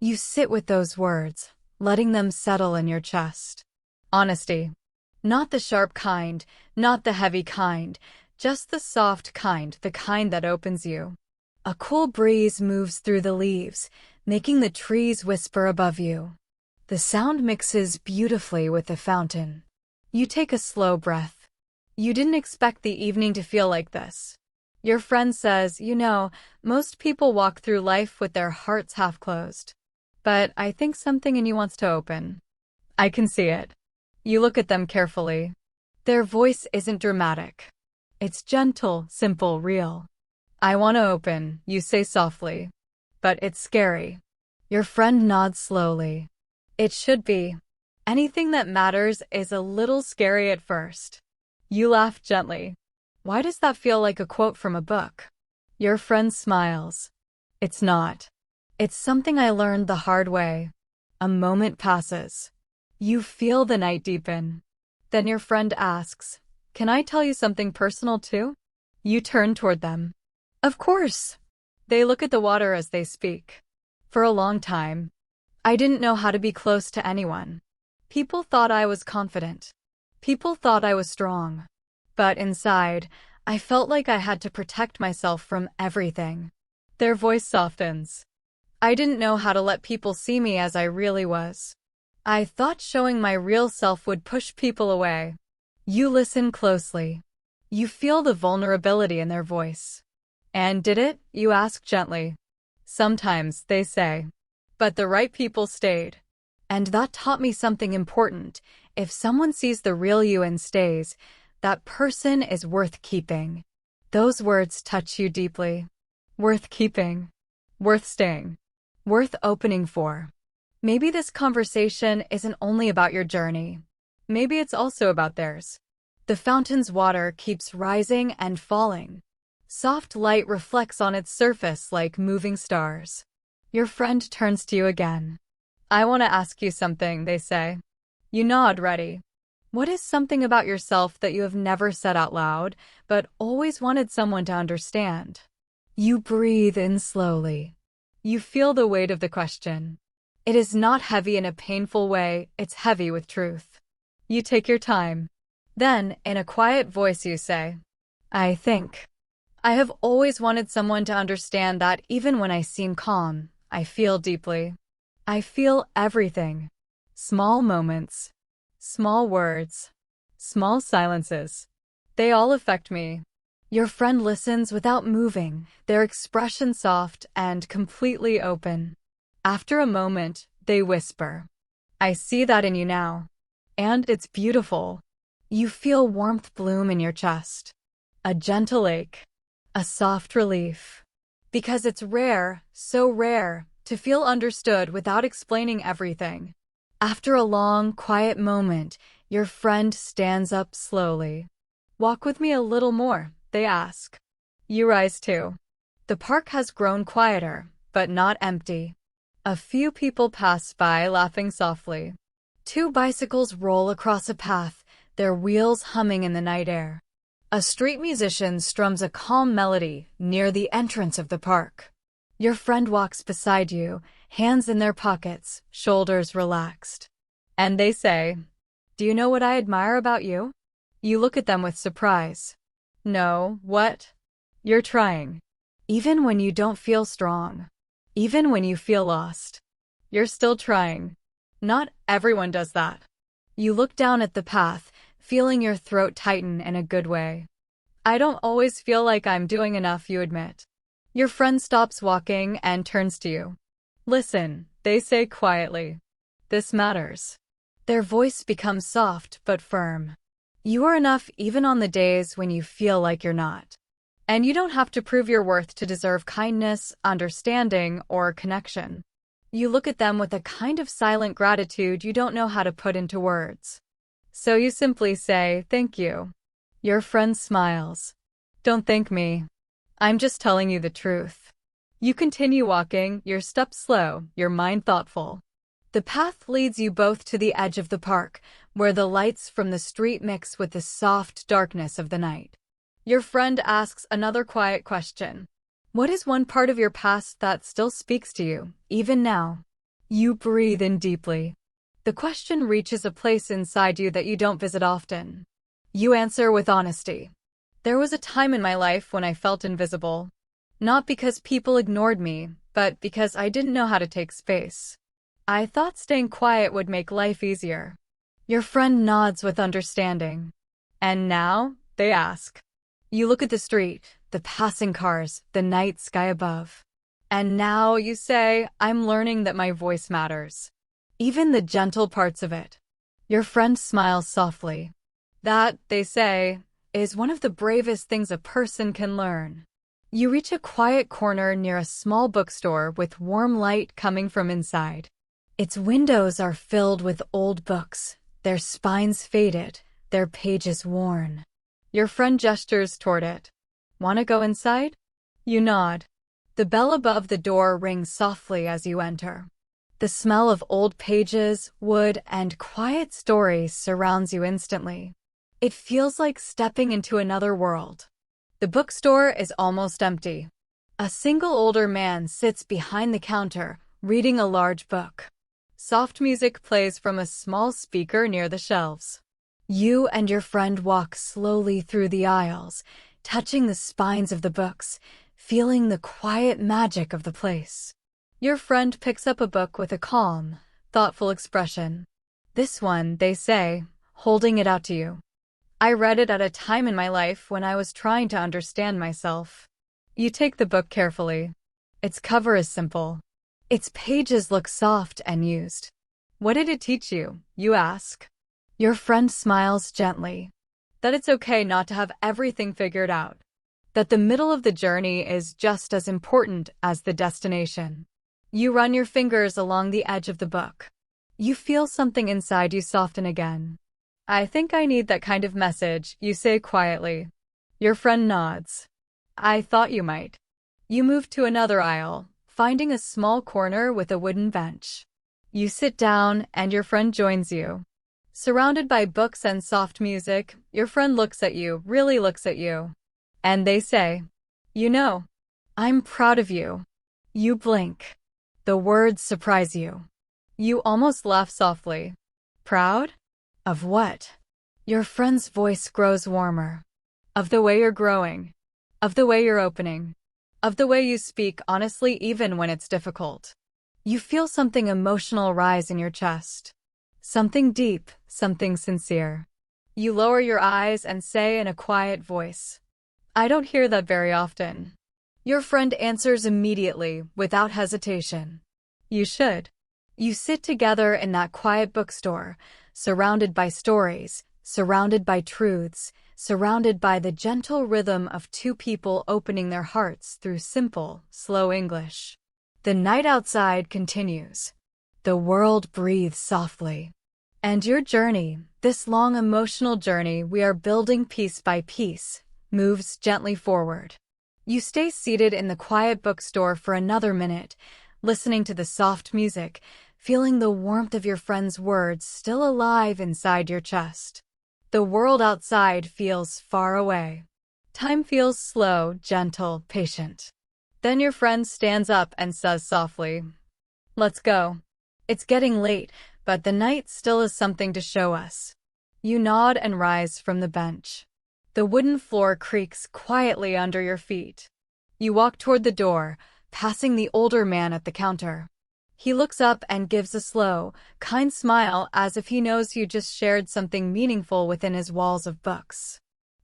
You sit with those words, letting them settle in your chest. Honesty. Not the sharp kind, not the heavy kind, just the soft kind, the kind that opens you. A cool breeze moves through the leaves, making the trees whisper above you. The sound mixes beautifully with the fountain. You take a slow breath. You didn't expect the evening to feel like this. Your friend says, most people walk through life with their hearts half closed. But I think something in you wants to open. I can see it. You look at them carefully. Their voice isn't dramatic. It's gentle, simple, real. I want to open, you say softly. But it's scary. Your friend nods slowly. It should be. Anything that matters is a little scary at first. You laugh gently. Why does that feel like a quote from a book? Your friend smiles. It's not. It's something I learned the hard way. A moment passes. You feel the night deepen. Then your friend asks, "Can I tell you something personal too?" You turn toward them. Of course. They look at the water as they speak. For a long time, I didn't know how to be close to anyone. People thought I was confident. People thought I was strong. But inside, I felt like I had to protect myself from everything. Their voice softens. I didn't know how to let people see me as I really was. I thought showing my real self would push people away. You listen closely. You feel the vulnerability in their voice. And did it? You ask gently. Sometimes, they say. But the right people stayed. And that taught me something important. If someone sees the real you and stays, that person is worth keeping. Those words touch you deeply. Worth keeping. Worth staying. Worth opening for. Maybe this conversation isn't only about your journey. Maybe it's also about theirs. The fountain's water keeps rising and falling. Soft light reflects on its surface like moving stars. Your friend turns to you again. I want to ask you something, they say. You nod, ready. What is something about yourself that you have never said out loud, but always wanted someone to understand? You breathe in slowly. You feel the weight of the question. It is not heavy in a painful way, it's heavy with truth. You take your time. Then, in a quiet voice you say, I think. I have always wanted someone to understand that even when I seem calm, I feel deeply. I feel everything. Small moments. Small words. Small silences. They all affect me. Your friend listens without moving, their expression soft and completely open. After a moment, they whisper, I see that in you now. And it's beautiful. You feel warmth bloom in your chest. A gentle ache. A soft relief. Because it's rare, so rare, to feel understood without explaining everything. After a long, quiet moment, your friend stands up slowly. Walk with me a little more, they ask. You rise too. The park has grown quieter, but not empty. A few people pass by, laughing softly. 2 bicycles roll across a path, their wheels humming in the night air. A street musician strums a calm melody near the entrance of the park. Your friend walks beside you, hands in their pockets, shoulders relaxed. And they say, Do you know what I admire about you? You look at them with surprise. No, what? You're trying. Even when you don't feel strong. Even when you feel lost. You're still trying. Not everyone does that. You look down at the path, feeling your throat tighten in a good way. I don't always feel like I'm doing enough, you admit. Your friend stops walking and turns to you. Listen, they say quietly. This matters. Their voice becomes soft but firm. You are enough even on the days when you feel like you're not. And you don't have to prove your worth to deserve kindness, understanding, or connection. You look at them with a kind of silent gratitude you don't know how to put into words. So you simply say, Thank you. Your friend smiles. Don't thank me. I'm just telling you the truth. You continue walking, your steps slow, your mind thoughtful. The path leads you both to the edge of the park, where the lights from the street mix with the soft darkness of the night. Your friend asks another quiet question. What is one part of your past that still speaks to you, even now? You breathe in deeply. The question reaches a place inside you that you don't visit often. You answer with honesty. There was a time in my life when I felt invisible. Not because people ignored me, but because I didn't know how to take space. I thought staying quiet would make life easier. Your friend nods with understanding. And now, they ask. You look at the street, the passing cars, the night sky above. And now you say, I'm learning that my voice matters. Even the gentle parts of it. Your friend smiles softly. That, they say, is one of the bravest things a person can learn. You reach a quiet corner near a small bookstore with warm light coming from inside. Its windows are filled with old books, their spines faded, their pages worn. Your friend gestures toward it. Wanna go inside? You nod. The bell above the door rings softly as you enter. The smell of old pages, wood, and quiet stories surrounds you instantly. It feels like stepping into another world. The bookstore is almost empty. A single older man sits behind the counter, reading a large book. Soft music plays from a small speaker near the shelves. You and your friend walk slowly through the aisles, touching the spines of the books, feeling the quiet magic of the place. Your friend picks up a book with a calm, thoughtful expression. This one, they say, holding it out to you. I read it at a time in my life when I was trying to understand myself. You take the book carefully. Its cover is simple. Its pages look soft and used. What did it teach you? You ask. Your friend smiles gently. That it's okay not to have everything figured out. That the middle of the journey is just as important as the destination. You run your fingers along the edge of the book. You feel something inside you soften again. I think I need that kind of message, you say quietly. Your friend nods. I thought you might. You move to another aisle, finding a small corner with a wooden bench. You sit down and your friend joins you. Surrounded by books and soft music, your friend looks at you, really looks at you. And they say, you know, I'm proud of you. You blink. The words surprise you. You almost laugh softly. Proud? Of what? Your friend's voice grows warmer. Of the way you're growing. Of the way you're opening. Of the way you speak honestly even when it's difficult. You feel something emotional rise in your chest. Something deep, something sincere. You lower your eyes and say in a quiet voice, I don't hear that very often. Your friend answers immediately, without hesitation. You should. You sit together in that quiet bookstore, surrounded by stories, surrounded by truths, surrounded by the gentle rhythm of two people opening their hearts through simple, slow English. The night outside continues. The world breathes softly. And your journey, this long emotional journey we are building piece by piece, moves gently forward. You stay seated in the quiet bookstore for another minute, listening to the soft music, feeling the warmth of your friend's words still alive inside your chest. The world outside feels far away. Time feels slow, gentle, patient. Then your friend stands up and says softly, Let's go. It's getting late, but the night still has something to show us. You nod and rise from the bench. The wooden floor creaks quietly under your feet. You walk toward the door, passing the older man at the counter. He looks up and gives a slow, kind smile as if he knows you just shared something meaningful within his walls of books.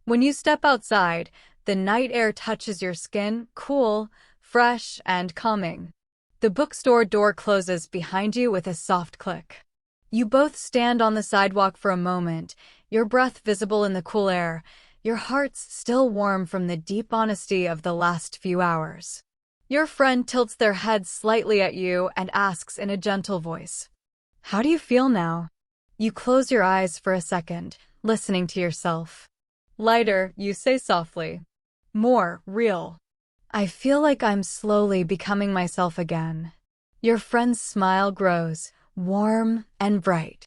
When you step outside, the night air touches your skin, cool, fresh, and calming. The bookstore door closes behind you with a soft click. You both stand on the sidewalk for a moment, your breath visible in the cool air, your hearts still warm from the deep honesty of the last few hours. Your friend tilts their head slightly at you and asks in a gentle voice, How do you feel now? You close your eyes for a second, listening to yourself. Lighter, you say softly. More real. I feel like I'm slowly becoming myself again. Your friend's smile grows, warm and bright.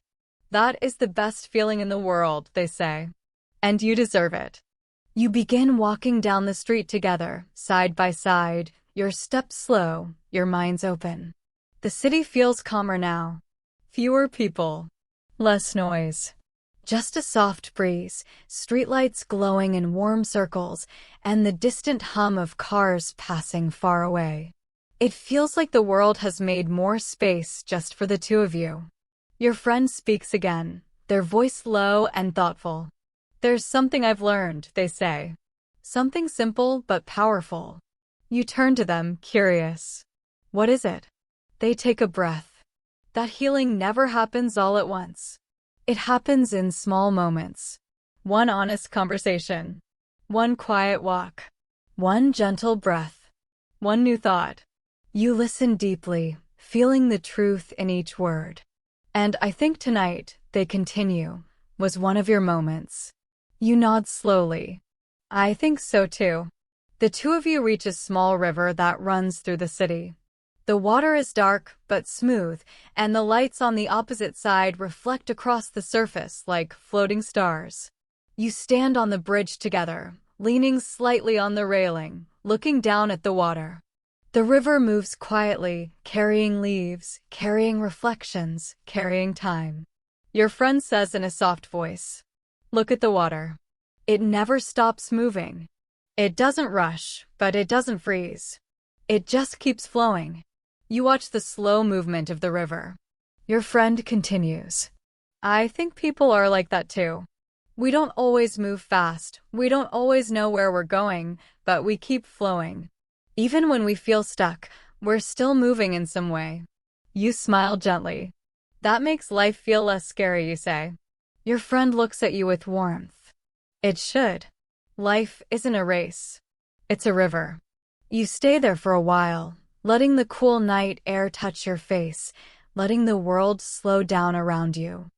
That is the best feeling in the world, they say. And you deserve it. You begin walking down the street together, side by side, your steps slow, your minds open. The city feels calmer now. Fewer people. Less noise. Just a soft breeze, streetlights glowing in warm circles, and the distant hum of cars passing far away. It feels like the world has made more space just for the two of you. Your friend speaks again, their voice low and thoughtful. There's something I've learned, they say. Something simple but powerful. You turn to them, curious. What is it? They take a breath. That healing never happens all at once. It happens in small moments. One honest conversation. One quiet walk. One gentle breath. One new thought. You listen deeply, feeling the truth in each word. And I think tonight, they continue, was one of your moments. You nod slowly. I think so too. The two of you reach a small river that runs through the city. The water is dark but smooth, and the lights on the opposite side reflect across the surface like floating stars. You stand on the bridge together, leaning slightly on the railing, looking down at the water. The river moves quietly, carrying leaves, carrying reflections, carrying time. Your friend says in a soft voice, "Look at the water. It never stops moving. It doesn't rush, but it doesn't freeze. It just keeps flowing." You watch the slow movement of the river. Your friend continues, "I think people are like that too. We don't always move fast, we don't always know where we're going, but we keep flowing. Even when we feel stuck, we're still moving in some way." You smile gently. "That makes life feel less scary," you say. Your friend looks at you with warmth. "It should. Life isn't a race. It's a river." You stay there for a while, letting the cool night air touch your face, letting the world slow down around you.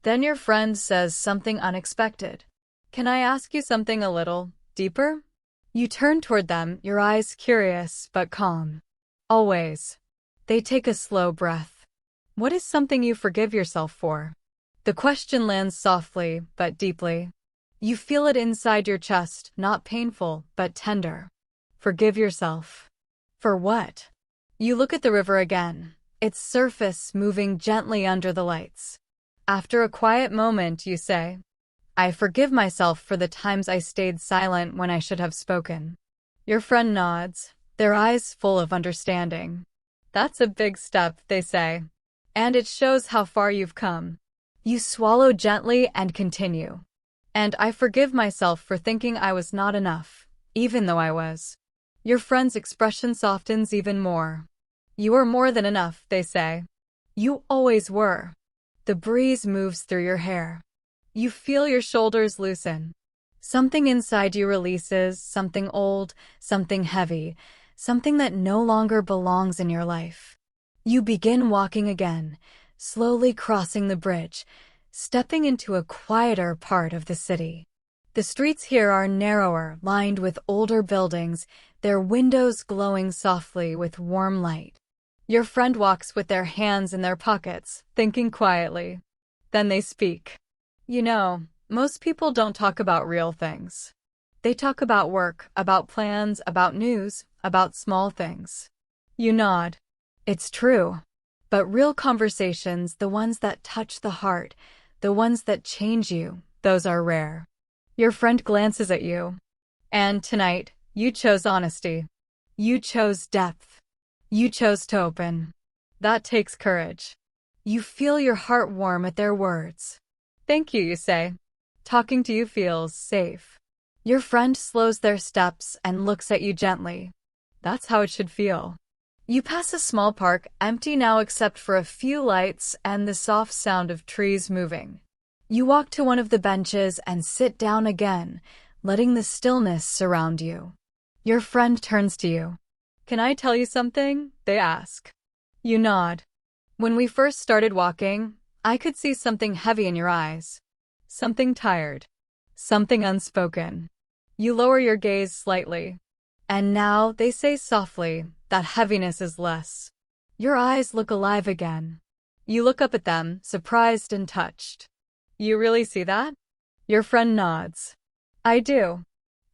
Then your friend says something unexpected. "Can I ask you something a little deeper?" You turn toward them, your eyes curious but calm. "Always." They take a slow breath. "What is something you forgive yourself for?" The question lands softly but deeply. You feel it inside your chest, not painful but tender. Forgive yourself. For what? You look at the river again, its surface moving gently under the lights. After a quiet moment, you say, "I forgive myself for the times I stayed silent when I should have spoken." Your friend nods, their eyes full of understanding. "That's a big step," they say. "And it shows how far you've come." You swallow gently and continue. "And I forgive myself for thinking I was not enough, even though I was." Your friend's expression softens even more. "You are more than enough," they say. "You always were." The breeze moves through your hair. You feel your shoulders loosen. Something inside you releases, something old, something heavy, something that no longer belongs in your life. You begin walking again, slowly crossing the bridge, stepping into a quieter part of the city. The streets here are narrower, lined with older buildings, their windows glowing softly with warm light. Your friend walks with their hands in their pockets, thinking quietly. Then they speak. "You know, most people don't talk about real things. They talk about work, about plans, about news, about small things." You nod. It's true. But real conversations, the ones that touch the heart, the ones that change you, those are rare. Your friend glances at you. "And tonight, you chose honesty. You chose depth. You chose to open. That takes courage." You feel your heart warm at their words. "Thank you," you say. "Talking to you feels safe." Your friend slows their steps and looks at you gently. "That's how it should feel." You pass a small park, empty now except for a few lights and the soft sound of trees moving. You walk to one of the benches and sit down again, letting the stillness surround you. Your friend turns to you. "Can I tell you something?" they ask. You nod. "When we first started walking, I could see something heavy in your eyes. Something tired. Something unspoken." You lower your gaze slightly. "And now," they say softly, "that heaviness is less." Your eyes look alive again. You look up at them, surprised and touched. "You really see that?" Your friend nods. "I do.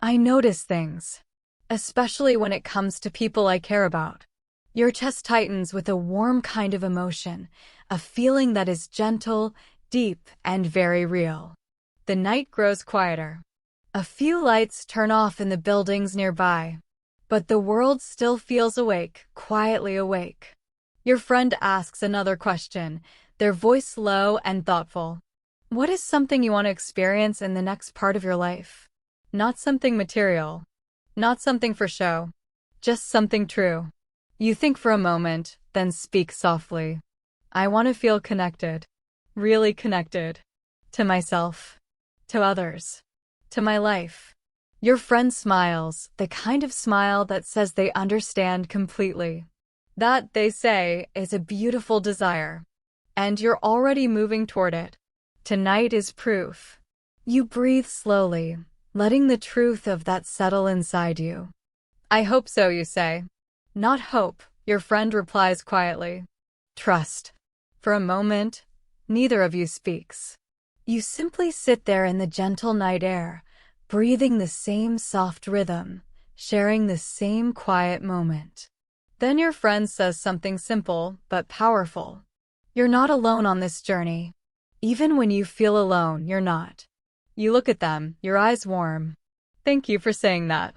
I notice things, especially when it comes to people I care about. Your chest tightens with a warm kind of emotion, a feeling that is gentle, deep, and very real. The night grows quieter. A few lights turn off in the buildings nearby, but the world still feels awake, quietly awake. Your friend asks another question, their voice low and thoughtful. What is something you want to experience in the next part of your life? Not something material, not something for show, just something true. You think for a moment, then speak softly. I want to feel connected, really connected, to myself, to others, to my life. Your friend smiles, the kind of smile that says they understand completely. That, they say, is a beautiful desire. And you're already moving toward it. Tonight is proof. You breathe slowly, letting the truth of that settle inside you. I hope so, you say. Not hope, your friend replies quietly. Trust. For a moment, neither of you speaks. You simply sit there in the gentle night air, breathing the same soft rhythm, sharing the same quiet moment. Then your friend says something simple but powerful. You're not alone on this journey. Even when you feel alone, you're not. You look at them, your eyes warm. Thank you for saying that.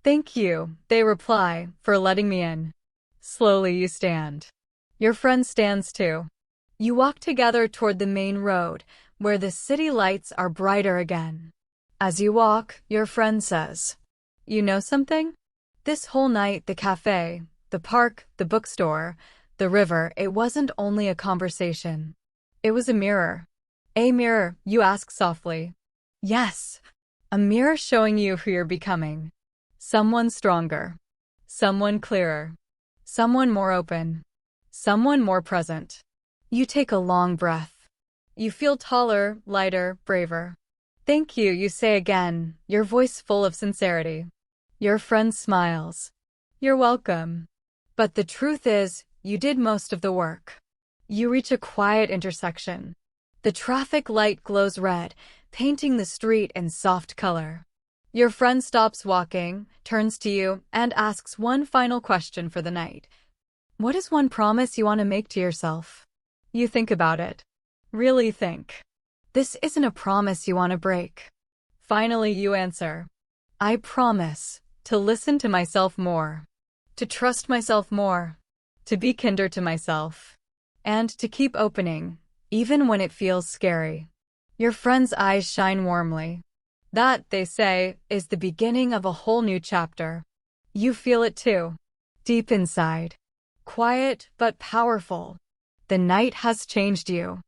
Thank you, they reply, for letting me in. Slowly you stand. Your friend stands too. You walk together toward the main road, where the city lights are brighter again. As you walk, your friend says, "You know something? This whole night, the cafe, the park, the bookstore, the river, it wasn't only a conversation. It was a mirror." A mirror, you ask softly. Yes, a mirror showing you who you're becoming. Someone stronger. Someone clearer. Someone more open. Someone more present. You take a long breath. You feel taller, lighter, braver. Thank you, you say again, your voice full of sincerity. Your friend smiles. You're welcome. But the truth is, you did most of the work. You reach a quiet intersection. The traffic light glows red, painting the street in soft color. Your friend stops walking, turns to you, and asks one final question for the night. What is one promise you want to make to yourself? You think about it. Really think. This isn't a promise you want to break. Finally, you answer. I promise to listen to myself more, to trust myself more, to be kinder to myself, and to keep opening, even when it feels scary. Your friend's eyes shine warmly. That, they say, is the beginning of a whole new chapter. You feel it too, deep inside. Quiet but powerful. The night has changed you.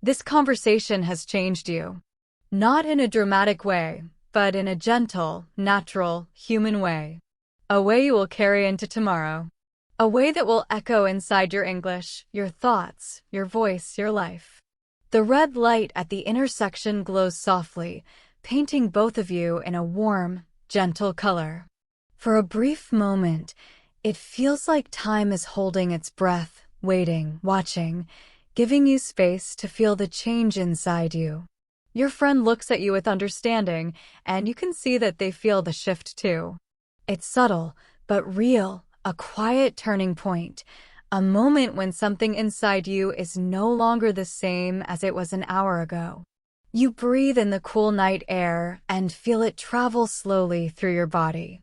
This conversation has changed you. Not in a dramatic way, but in a gentle, natural, human way. A way you will carry into tomorrow. A way that will echo inside your English, your thoughts, your voice, your life. The red light at the intersection glows softly, painting both of you in a warm, gentle color. For a brief moment, it feels like time is holding its breath, waiting, watching, giving you space to feel the change inside you. Your friend looks at you with understanding, and you can see that they feel the shift too. It's subtle, but real, a quiet turning point, a moment when something inside you is no longer the same as it was an hour ago. You breathe in the cool night air and feel it travel slowly through your body.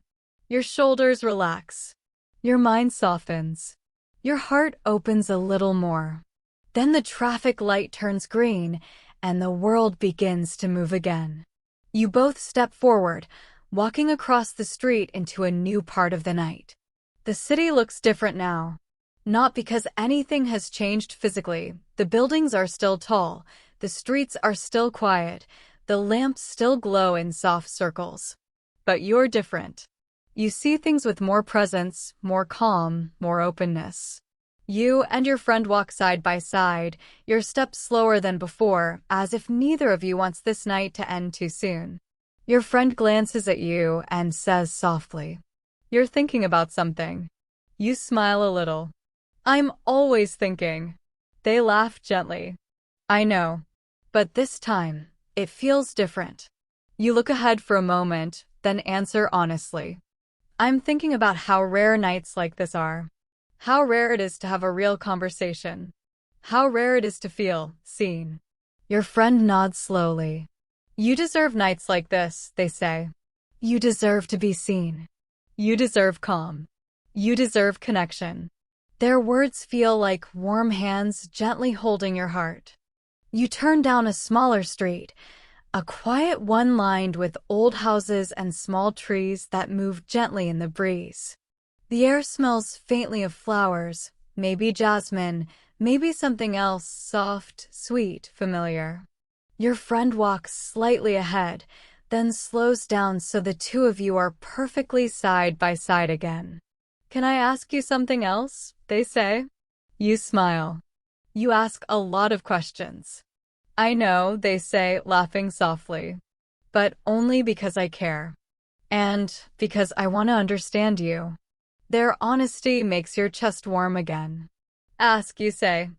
Your shoulders relax. Your mind softens. Your heart opens a little more. Then the traffic light turns green, and the world begins to move again. You both step forward, walking across the street into a new part of the night. The city looks different now. Not because anything has changed physically. The buildings are still tall, the streets are still quiet, the lamps still glow in soft circles. But you're different. You see things with more presence, more calm, more openness. You and your friend walk side by side, your steps slower than before, as if neither of you wants this night to end too soon. Your friend glances at you and says softly, "You're thinking about something." You smile a little. "I'm always thinking." They laugh gently. "I know. But this time, it feels different." You look ahead for a moment, Then answer honestly. I'm thinking about how rare nights like this are. How rare it is to have a real conversation. How rare it is to feel seen. Your friend nods slowly. You deserve nights like this, they say. You deserve to be seen. You deserve calm. You deserve connection. Their words feel like warm hands gently holding your heart. You turn down a smaller street, a quiet one lined with old houses and small trees that move gently in the breeze. The air smells faintly of flowers, maybe jasmine, maybe something else soft, sweet, familiar. Your friend walks slightly ahead, then slows down so the two of you are perfectly side by side again. Can I ask you something else? They say. You smile. You ask a lot of questions. I know, they say, laughing softly. But only because I care. And because I want to understand you. Their honesty makes your chest warm again. Ask, you say.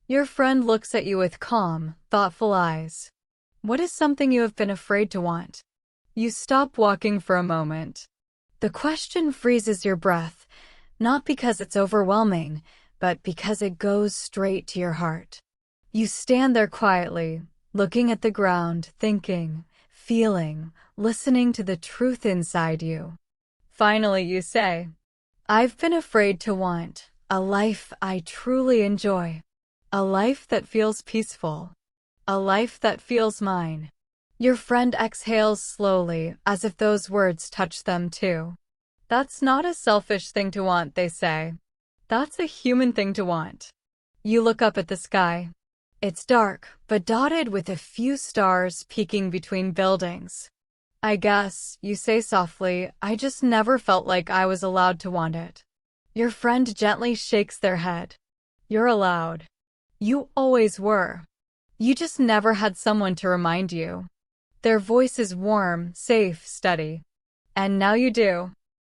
Your friend looks at you with calm, thoughtful eyes. What is something you have been afraid to want? You stop walking for a moment. The question freezes your breath, not because it's overwhelming, but because it goes straight to your heart. You stand there quietly, looking at the ground, thinking, feeling, listening to the truth inside you. Finally, you say, I've been afraid to want a life I truly enjoy, a life that feels peaceful, a life that feels mine. Your friend exhales slowly, as if those words touch them too. That's not a selfish thing to want, they say. That's a human thing to want. You look up at the sky. It's dark, but dotted with a few stars peeking between buildings. I guess, you say softly, I just never felt like I was allowed to want it. Your friend gently shakes their head. You're allowed. You always were. You just never had someone to remind you. Their voice is warm, safe, steady. And now you do.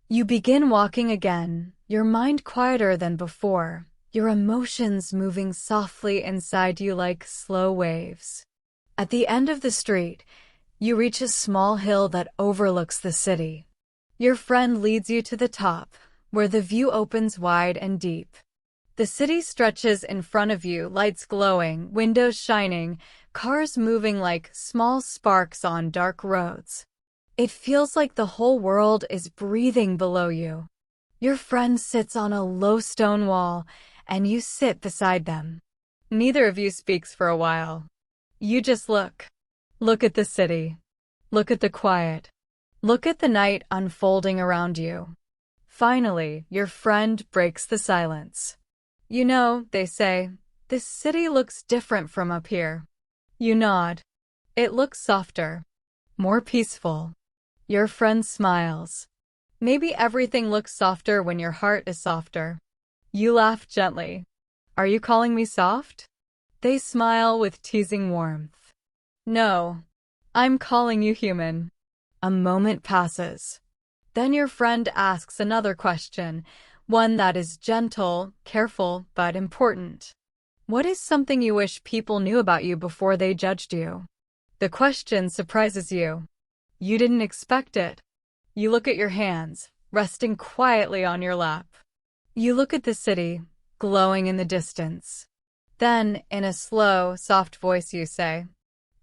You begin walking again, your mind quieter than before, your emotions moving softly inside you like slow waves. At the end of the street, you reach a small hill that overlooks the city. Your friend leads you to the top, where the view opens wide and deep. The city stretches in front of you, lights glowing, windows shining, cars moving like small sparks on dark roads. It feels like the whole world is breathing below you. Your friend sits on a low stone wall, and you sit beside them. Neither of you speaks for a while. You just look. Look at the city. Look at the quiet. Look at the night unfolding around you. Finally, your friend breaks the silence. You know, they say, this city looks different from up here. You nod. It looks softer, more peaceful. Your friend smiles. Maybe everything looks softer when your heart is softer. You laugh gently. Are you calling me soft? They smile with teasing warmth. No, I'm calling you human. A moment passes. Then your friend asks another question, one that is gentle, careful, but important. What is something you wish people knew about you before they judged you? The question surprises you. You didn't expect it. You look at your hands, resting quietly on your lap. You look at the city, glowing in the distance. Then, in a slow, soft voice, you say,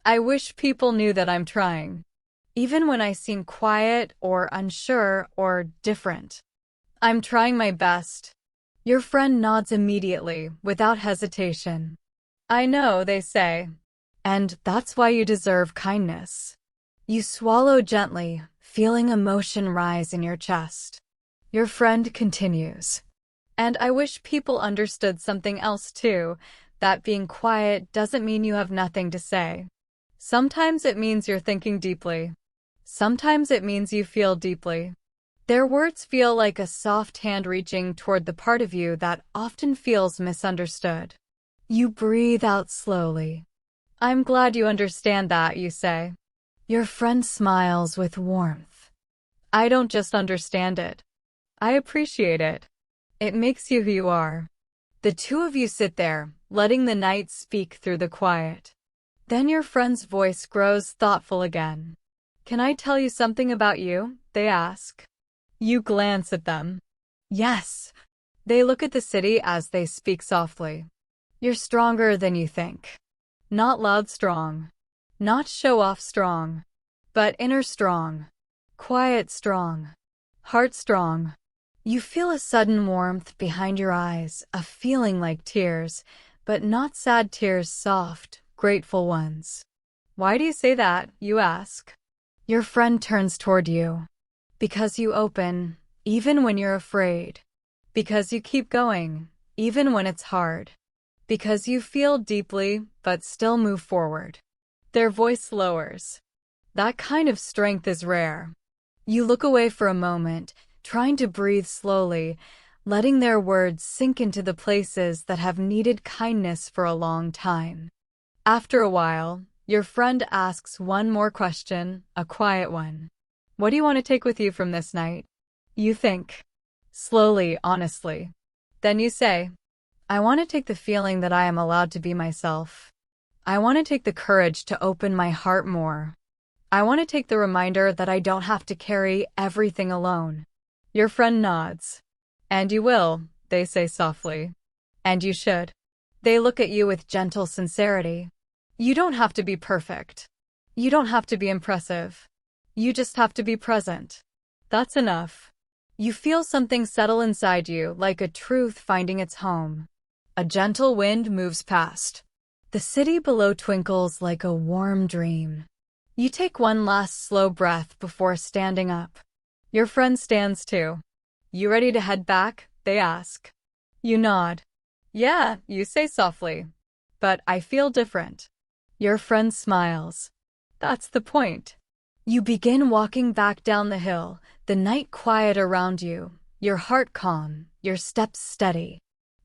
I wish people knew that I'm trying. Even when I seem quiet or unsure or different. I'm trying my best. Your friend nods immediately, without hesitation. I know, they say. And that's why you deserve kindness. You swallow gently, feeling emotion rise in your chest. Your friend continues. And I wish people understood something else too, that being quiet doesn't mean you have nothing to say. Sometimes it means you're thinking deeply. Sometimes it means you feel deeply. Their words feel like a soft hand reaching toward the part of you that often feels misunderstood. You breathe out slowly. I'm glad you understand that, you say. Your friend smiles with warmth. I don't just understand it. I appreciate it. It makes you who you are. The two of you sit there, letting the night speak through the quiet. Then your friend's voice grows thoughtful again. Can I tell you something about you? They ask. You glance at them. Yes. They look at the city as they speak softly. You're stronger than you think. Not loud strong. Not show-off strong. But inner strong. Quiet strong. Heart strong. You feel a sudden warmth behind your eyes, a feeling like tears, but not sad tears, soft, grateful ones. Why do you say that? You ask. Your friend turns toward you. Because you open, even when you're afraid. Because you keep going, even when it's hard. Because you feel deeply, but still move forward. Their voice lowers. That kind of strength is rare. You look away for a moment, trying to breathe slowly, letting their words sink into the places that have needed kindness for a long time. After a while, your friend asks one more question, a quiet one. What do you want to take with you from this night? You think. Slowly, honestly. Then you say, I want to take the feeling that I am allowed to be myself. I want to take the courage to open my heart more. I want to take the reminder that I don't have to carry everything alone. Your friend nods. And you will, they say softly. And you should. They look at you with gentle sincerity. You don't have to be perfect. You don't have to be impressive. You just have to be present. That's enough. You feel something settle inside you, like a truth finding its home. A gentle wind moves past. The city below twinkles like a warm dream. You take one last slow breath before standing up. Your friend stands too. You ready to head back? They ask. You nod. Yeah, you say softly. But I feel different. Your friend smiles. That's the point. You begin walking back down the hill, the night quiet around you, your heart calm, your steps steady.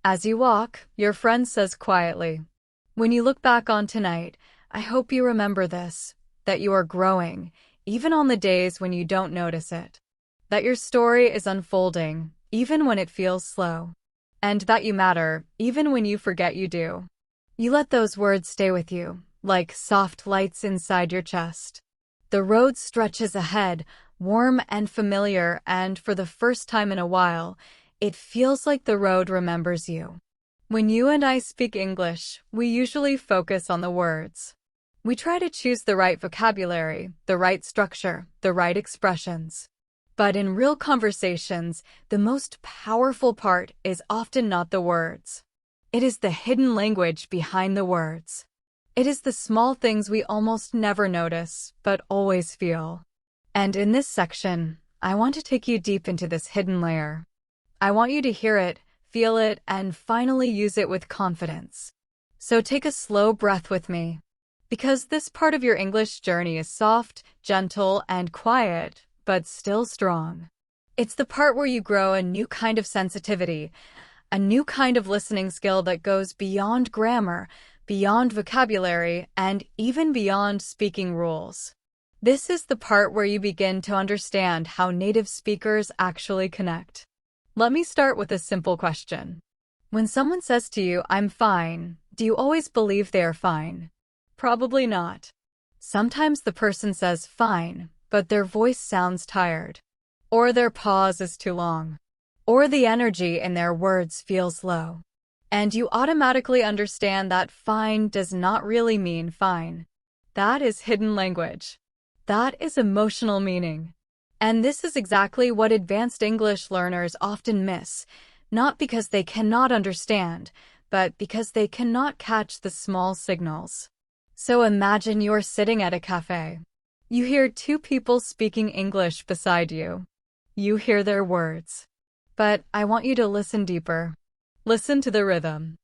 As you walk, your friend says quietly, when you look back on tonight, I hope you remember this, that you are growing, even on the days when you don't notice it. That your story is unfolding, even when it feels slow. And that you matter, even when you forget you do. You let those words stay with you, like soft lights inside your chest. The road stretches ahead, warm and familiar, and for the first time in a while, it feels like the road remembers you. When you and I speak English, we usually focus on the words. We try to choose the right vocabulary, the right structure, the right expressions. But in real conversations, the most powerful part is often not the words. It is the hidden language behind the words. It is the small things we almost never notice, but always feel. And in this section, I want to take you deep into this hidden layer. I want you to hear it, feel it, and finally use it with confidence. So take a slow breath with me. Because this part of your English journey is soft, gentle, and quiet, but still strong. It's the part where you grow a new kind of sensitivity, a new kind of listening skill that goes beyond grammar, beyond vocabulary, and even beyond speaking rules. This is the part where you begin to understand how native speakers actually connect. Let me start with a simple question. When someone says to you, I'm fine, do you always believe they are fine? Probably not. Sometimes the person says fine, but their voice sounds tired. Or their pause is too long. Or the energy in their words feels low. And you automatically understand that fine does not really mean fine. That is hidden language. That is emotional meaning. And this is exactly what advanced English learners often miss, not because they cannot understand, but because they cannot catch the small signals. So imagine you're sitting at a cafe. You hear two people speaking English beside you. You hear their words. But I want you to listen deeper. Listen to the rhythm,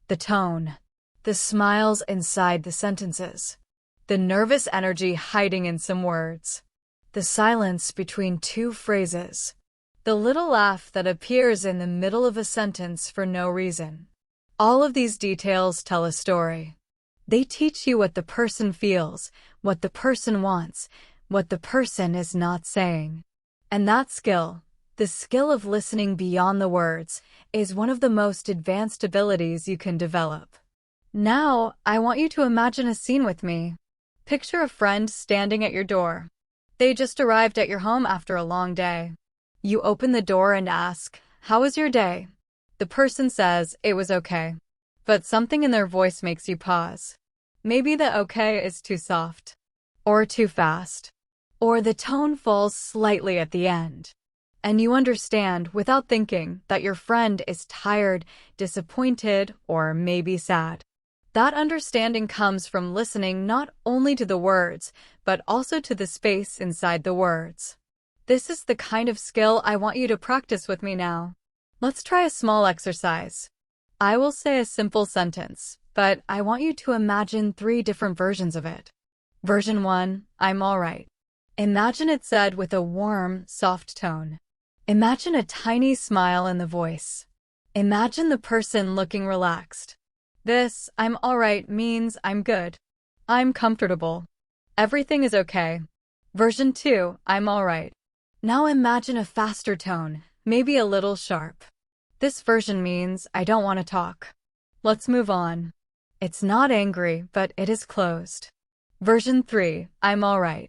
the tone, the smiles inside the sentences, the nervous energy hiding in some words, the silence between two phrases, the little laugh that appears in the middle of a sentence for no reason. All of these details tell a story. They teach you what the person feels, what the person wants, what the person is not saying. And that skill, the skill of listening beyond the words, is one of the most advanced abilities you can develop. Now, I want you to imagine a scene with me. Picture a friend standing at your door. They just arrived at your home after a long day. You open the door and ask, "How was your day?" The person says, "It was okay." But something in their voice makes you pause. Maybe the okay is too soft, or too fast, or the tone falls slightly at the end. And you understand, without thinking, that your friend is tired, disappointed, or maybe sad. That understanding comes from listening not only to the words, but also to the space inside the words. This is the kind of skill I want you to practice with me now. Let's try a small exercise. I will say a simple sentence, but I want you to imagine 3 different versions of it. Version 1, I'm all right. Imagine it said with a warm, soft tone. Imagine a tiny smile in the voice. Imagine the person looking relaxed. This, I'm all right, means I'm good. I'm comfortable. Everything is okay. Version 2, I'm all right. Now imagine a faster tone, maybe a little sharp. This version means I don't want to talk. Let's move on. It's not angry, but it is closed. Version 3, I'm all right.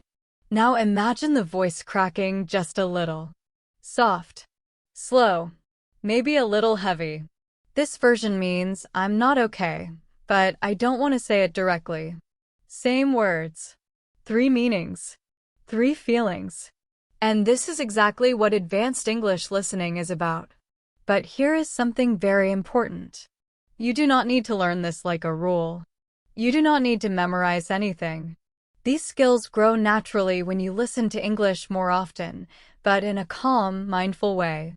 Now imagine the voice cracking just a little. Soft. Slow. Maybe a little heavy. This version means I'm not okay, but I don't want to say it directly. Same words. 3 meanings. 3 feelings. And this is exactly what advanced English listening is about. But here is something very important. You do not need to learn this like a rule. You do not need to memorize anything. These skills grow naturally when you listen to English more often, but in a calm, mindful way.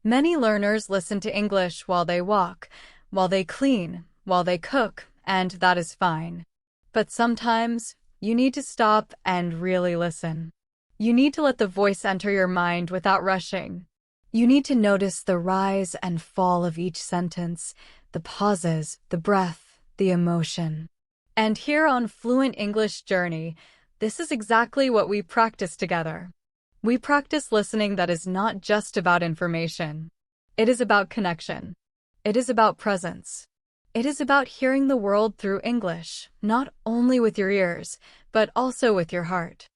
Many learners listen to English while they walk, while they clean, while they cook, and that is fine. But sometimes, you need to stop and really listen. You need to let the voice enter your mind without rushing. You need to notice the rise and fall of each sentence, the pauses, the breath, the emotion. And here on Fluent English Journey, this is exactly what we practice together. We practice listening that is not just about information. It is about connection. It is about presence. It is about hearing the world through English, not only with your ears, but also with your heart.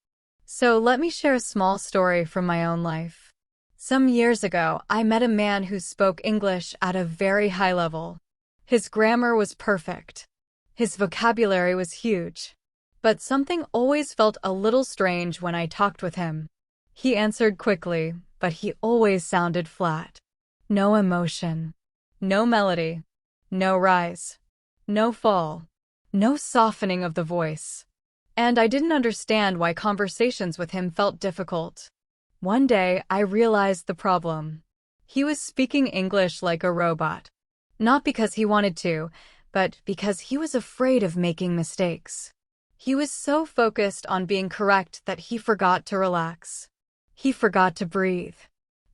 So let me share a small story from my own life. Some years ago, I met a man who spoke English at a very high level. His grammar was perfect. His vocabulary was huge. But something always felt a little strange when I talked with him. He answered quickly, but he always sounded flat. No emotion. No melody. No rise. No fall. No softening of the voice. And I didn't understand why conversations with him felt difficult. One day, I realized the problem. He was speaking English like a robot. Not because he wanted to, but because he was afraid of making mistakes. He was so focused on being correct that he forgot to relax. He forgot to breathe.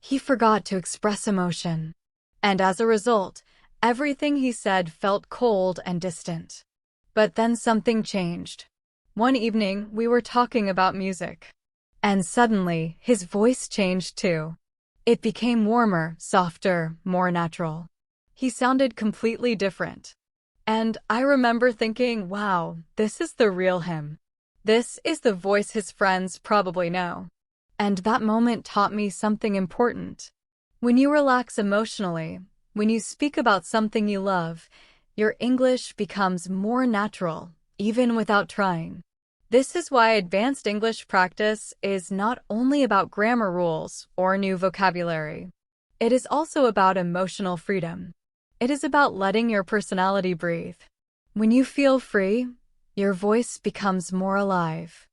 He forgot to express emotion. And as a result, everything he said felt cold and distant. But then something changed. One evening, we were talking about music. And suddenly, his voice changed too. It became warmer, softer, more natural. He sounded completely different. And I remember thinking, wow, this is the real him. This is the voice his friends probably know. And that moment taught me something important. When you relax emotionally, when you speak about something you love, your English becomes more natural, even without trying. This is why advanced English practice is not only about grammar rules or new vocabulary. It is also about emotional freedom. It is about letting your personality breathe. When you feel free, your voice becomes more alive.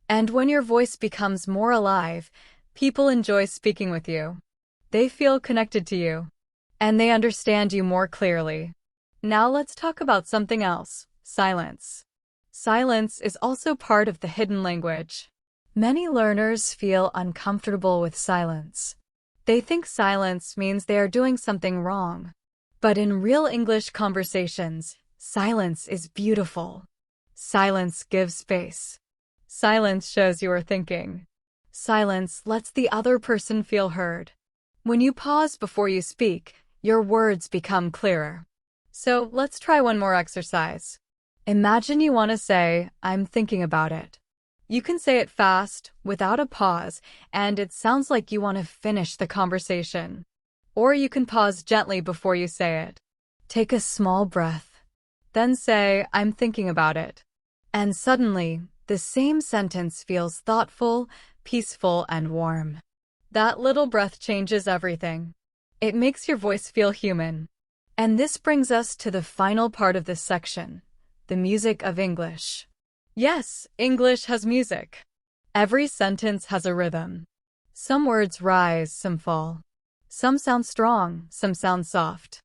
And when your voice becomes more alive, people enjoy speaking with you. They feel connected to you. And they understand you more clearly. Now let's talk about something else, silence. Silence is also part of the hidden language. Many learners feel uncomfortable with silence. They think silence means they are doing something wrong. But in real English conversations, silence is beautiful. Silence gives space. Silence shows you are thinking. Silence lets the other person feel heard. When you pause before you speak, your words become clearer. So let's try one more exercise. Imagine you want to say, I'm thinking about it. You can say it fast, without a pause, and it sounds like you want to finish the conversation. Or you can pause gently before you say it. Take a small breath. Then say, "I'm thinking about it." And suddenly, the same sentence feels thoughtful, peaceful, and warm. That little breath changes everything. It makes your voice feel human. And this brings us to the final part of this section, the music of English. Yes, English has music. Every sentence has a rhythm. Some words rise, some fall. Some sound strong, some sound soft.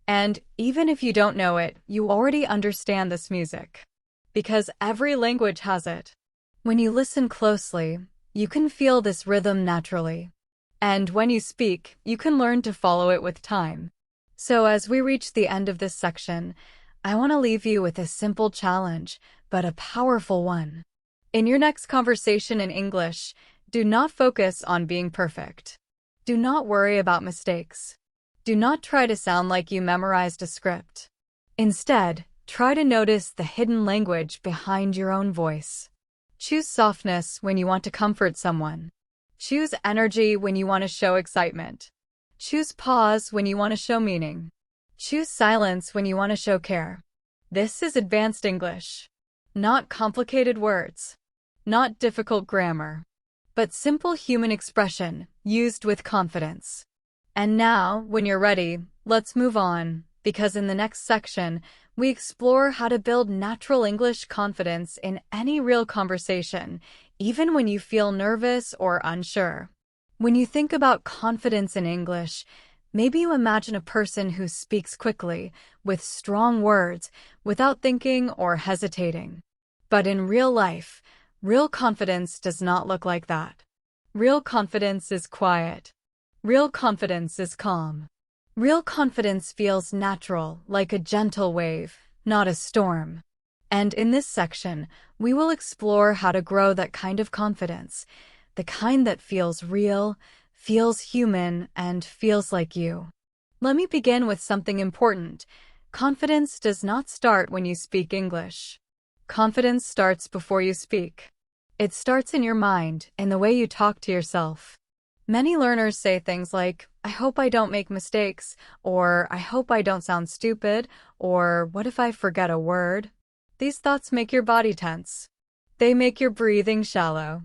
And even if you don't know it, you already understand this music. Because every language has it. When you listen closely, you can feel this rhythm naturally. And when you speak, you can learn to follow it with time. So as we reach the end of this section, I want to leave you with a simple challenge, but a powerful one. In your next conversation in English, do not focus on being perfect. Do not worry about mistakes. Do not try to sound like you memorized a script. Instead, try to notice the hidden language behind your own voice. Choose softness when you want to comfort someone. Choose energy when you want to show excitement. Choose pause when you want to show meaning. Choose silence when you want to show care. This is advanced English. Not complicated words. Not difficult grammar. But simple human expression, used with confidence. And now, when you're ready, let's move on, because in the next section, we explore how to build natural English confidence in any real conversation, even when you feel nervous or unsure. When you think about confidence in English, maybe you imagine a person who speaks quickly, with strong words, without thinking or hesitating. But in real life, real confidence does not look like that. Real confidence is quiet. Real confidence is calm. Real confidence feels natural, like a gentle wave, not a storm. And in this section, we will explore how to grow that kind of confidence, the kind that feels real, feels human, and feels like you. Let me begin with something important. Confidence does not start when you speak English. Confidence starts before you speak. It starts in your mind, in the way you talk to yourself. Many learners say things like, "I hope I don't make mistakes," or "I hope I don't sound stupid," or "What if I forget a word?" These thoughts make your body tense. They make your breathing shallow.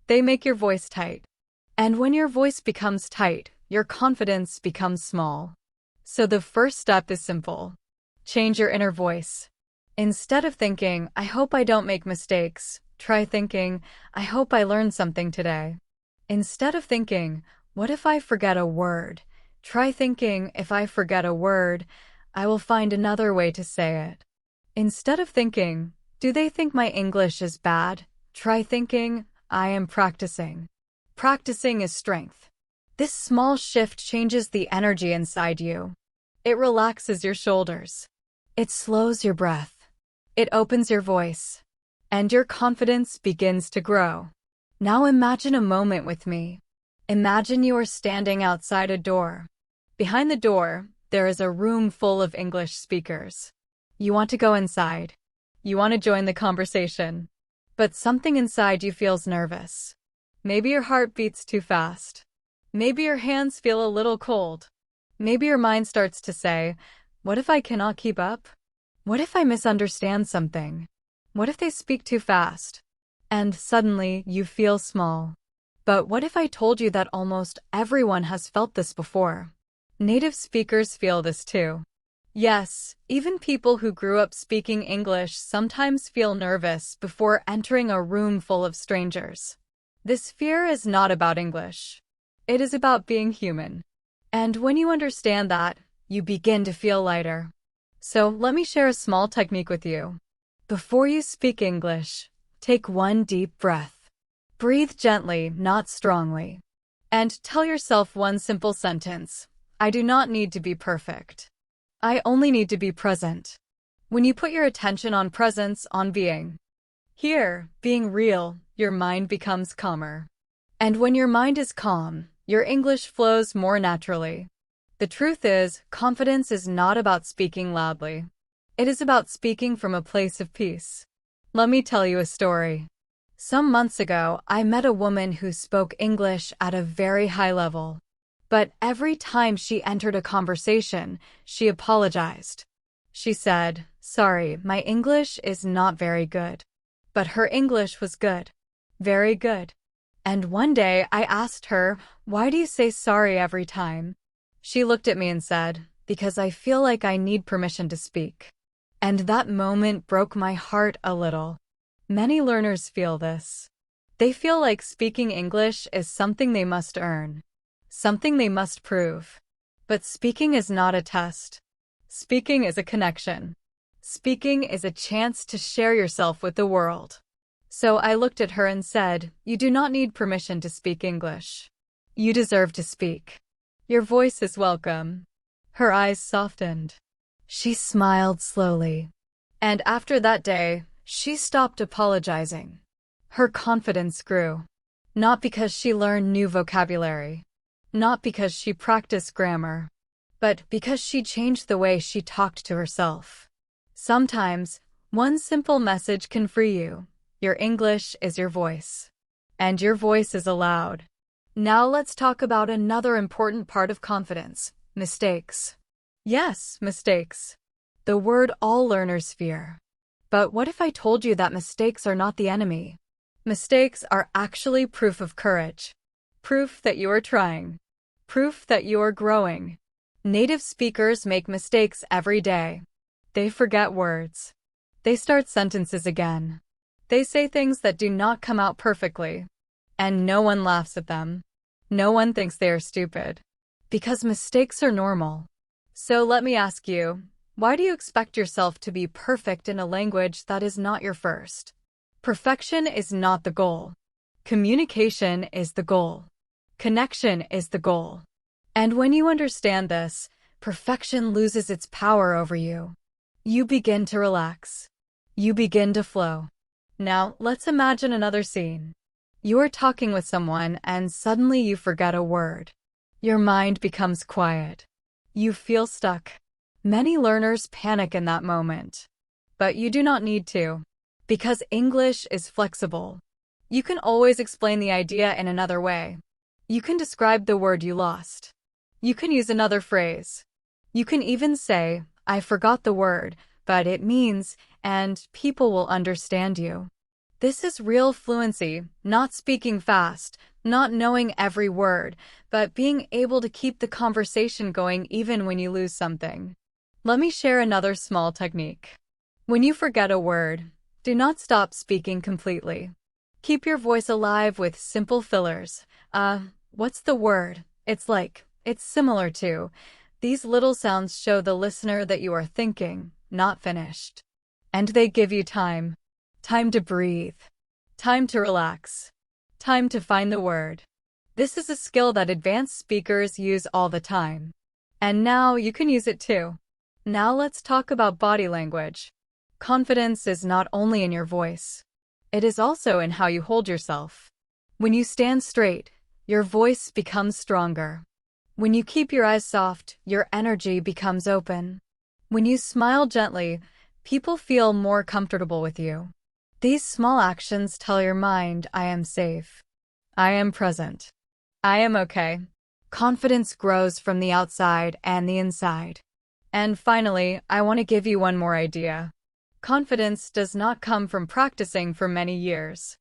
They make your voice tight. And when your voice becomes tight, your confidence becomes small. So the first step is simple. Change your inner voice. Instead of thinking, "I hope I don't make mistakes," try thinking, "I hope I learned something today." Instead of thinking, "What if I forget a word?" try thinking, "If I forget a word, I will find another way to say it." Instead of thinking, "Do they think my English is bad?" try thinking, "I am practicing." Practicing is strength. This small shift changes the energy inside you. It relaxes your shoulders. It slows your breath. It opens your voice. And your confidence begins to grow. Now imagine a moment with me. Imagine you are standing outside a door. Behind the door, there is a room full of English speakers. You want to go inside. You want to join the conversation. But something inside you feels nervous. Maybe your heart beats too fast. Maybe your hands feel a little cold. Maybe your mind starts to say, "What if I cannot keep up? What if I misunderstand something? What if they speak too fast?" And suddenly, you feel small. But what if I told you that almost everyone has felt this before? Native speakers feel this too. Yes, even people who grew up speaking English sometimes feel nervous before entering a room full of strangers. This fear is not about English. It is about being human. And when you understand that, you begin to feel lighter. So let me share a small technique with you. Before you speak English, take one deep breath. Breathe gently, not strongly. And tell yourself one simple sentence. I do not need to be perfect. I only need to be present. When you put your attention on presence, on being here, being real, your mind becomes calmer. And when your mind is calm, your English flows more naturally. The truth is, confidence is not about speaking loudly. It is about speaking from a place of peace. Let me tell you a story. Some months ago, I met a woman who spoke English at a very high level. But every time she entered a conversation, she apologized. She said, "Sorry, my English is not very good." But her English was good. Very good. And one day I asked her, "Why do you say sorry every time?" She looked at me and said, "Because I feel like I need permission to speak." And that moment broke my heart a little. Many learners feel this. They feel like speaking English is something they must earn, something they must prove. But speaking is not a test. Speaking is a connection. Speaking is a chance to share yourself with the world. So I looked at her and said, "You do not need permission to speak English. You deserve to speak. Your voice is welcome." Her eyes softened. She smiled slowly. And after that day, she stopped apologizing. Her confidence grew. Not because she learned new vocabulary. Not because she practiced grammar. But because she changed the way she talked to herself. Sometimes, one simple message can free you. Your English is your voice. And your voice is allowed. Now let's talk about another important part of confidence: mistakes. Yes, mistakes. The word all learners fear. But what if I told you that mistakes are not the enemy? Mistakes are actually proof of courage. Proof that you are trying. Proof that you are growing. Native speakers make mistakes every day. They forget words. They start sentences again. They say things that do not come out perfectly. And no one laughs at them. No one thinks they are stupid. Because mistakes are normal. So let me ask you, why do you expect yourself to be perfect in a language that is not your first? Perfection is not the goal. Communication is the goal. Connection is the goal. And when you understand this, perfection loses its power over you. You begin to relax. You begin to flow. Now, let's imagine another scene. You are talking with someone and suddenly you forget a word. Your mind becomes quiet. You feel stuck. Many learners panic in that moment. But you do not need to. Because English is flexible. You can always explain the idea in another way. You can describe the word you lost. You can use another phrase. You can even say, "I forgot the word, but it means," and people will understand you. This is real fluency, not speaking fast, not knowing every word, but being able to keep the conversation going even when you lose something. Let me share another small technique. When you forget a word, do not stop speaking completely. Keep your voice alive with simple fillers. What's the word? It's similar to. These little sounds show the listener that you are thinking, not finished. And they give you time. Time to breathe. Time to relax. Time to find the word. This is a skill that advanced speakers use all the time. And now you can use it too. Now let's talk about body language. Confidence is not only in your voice. It is also in how you hold yourself. When you stand straight, your voice becomes stronger. When you keep your eyes soft, your energy becomes open. When you smile gently, people feel more comfortable with you. These small actions tell your mind, "I am safe. I am present. I am okay." Confidence grows from the outside and the inside. And finally, I want to give you one more idea. Confidence does not come from practicing for many years.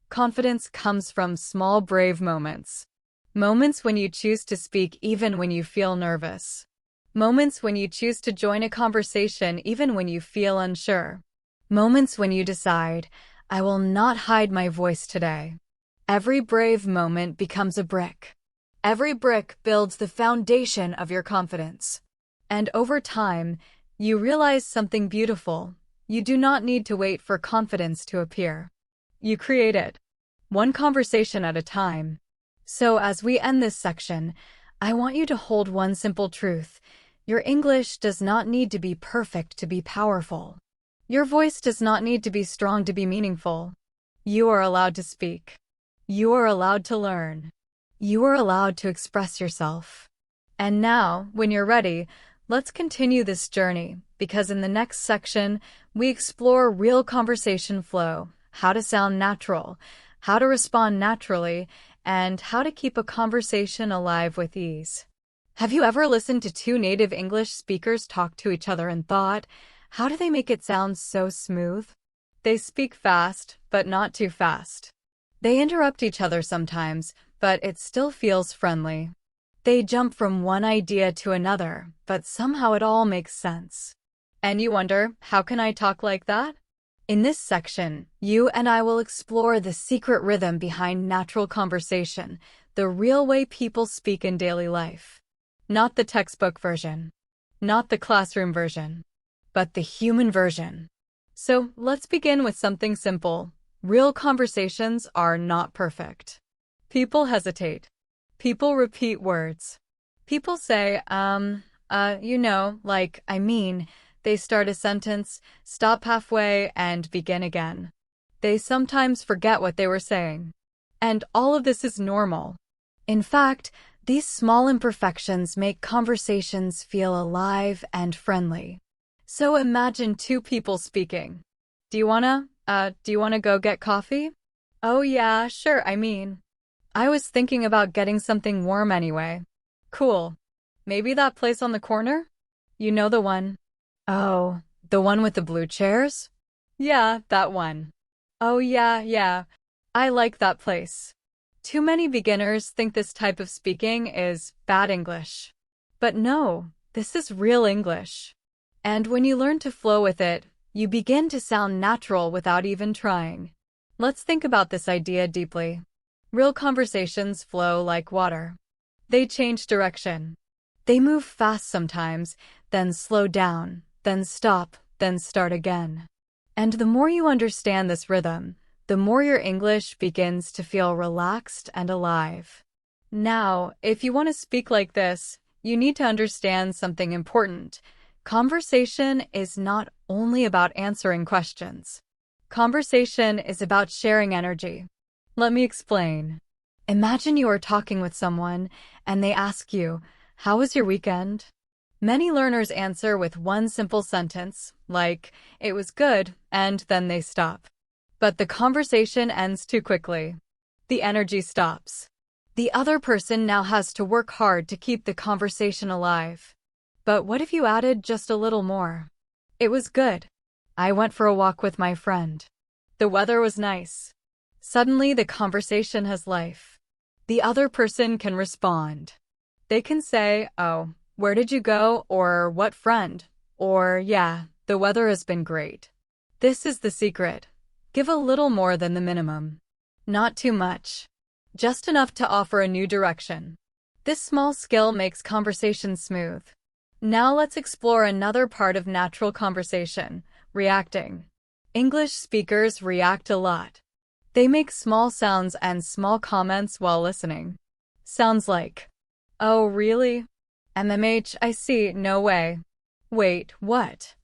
Confidence comes from small, brave moments. Moments when you choose to speak even when you feel nervous. Moments when you choose to join a conversation even when you feel unsure. Moments when you decide, "I will not hide my voice today." Every brave moment becomes a brick. Every brick builds the foundation of your confidence. And over time, you realize something beautiful. You do not need to wait for confidence to appear. You create it, one conversation at a time. So as we end this section, I want you to hold one simple truth. Your English does not need to be perfect to be powerful. Your voice does not need to be strong to be meaningful. You are allowed to speak. You are allowed to learn. You are allowed to express yourself. And now, when you're ready, let's continue this journey, because in the next section, we explore real conversation flow, how to sound natural, how to respond naturally, and how to keep a conversation alive with ease. Have you ever listened to two native English speakers talk to each other and thought, how do they make it sound so smooth? They speak fast, but not too fast. They interrupt each other sometimes, but it still feels friendly. They jump from one idea to another, but somehow it all makes sense. And you wonder, how can I talk like that? In this section, you and I will explore the secret rhythm behind natural conversation, the real way people speak in daily life. Not the textbook version, not the classroom version, but the human version. So let's begin with something simple. Real conversations are not perfect. People hesitate. People repeat words. People say, like, I mean. They start a sentence, stop halfway, and begin again. They sometimes forget what they were saying. And all of this is normal. In fact, these small imperfections make conversations feel alive and friendly. So imagine two people speaking. Do you wanna go get coffee? Oh yeah, sure, I was thinking about getting something warm anyway. Cool. Maybe that place on the corner? You know the one. Oh, the one with the blue chairs? Yeah, that one. Oh yeah. I like that place. Too many beginners think this type of speaking is bad English. But no, this is real English. And when you learn to flow with it, you begin to sound natural without even trying. Let's think about this idea deeply. Real conversations flow like water. They change direction. They move fast sometimes, then slow down, then stop, then start again. And the more you understand this rhythm, the more your English begins to feel relaxed and alive. Now, if you want to speak like this, you need to understand something important. Conversation is not only about answering questions. Conversation is about sharing energy. Let me explain. Imagine you are talking with someone and they ask you, "How was your weekend?" Many learners answer with one simple sentence, like, "It was good," and then they stop. But the conversation ends too quickly. The energy stops. The other person now has to work hard to keep the conversation alive. But what if you added just a little more? It was good. I went for a walk with my friend. The weather was nice. Suddenly, the conversation has life. The other person can respond. They can say, "Oh, where did you go?" or "What friend?" or "Yeah, the weather has been great." This is the secret. Give a little more than the minimum. Not too much. Just enough to offer a new direction. This small skill makes conversation smooth. Now let's explore another part of natural conversation, reacting. English speakers react a lot. They make small sounds and small comments while listening. Sounds like, "Oh, really? MMH, I see, no way. Wait, what?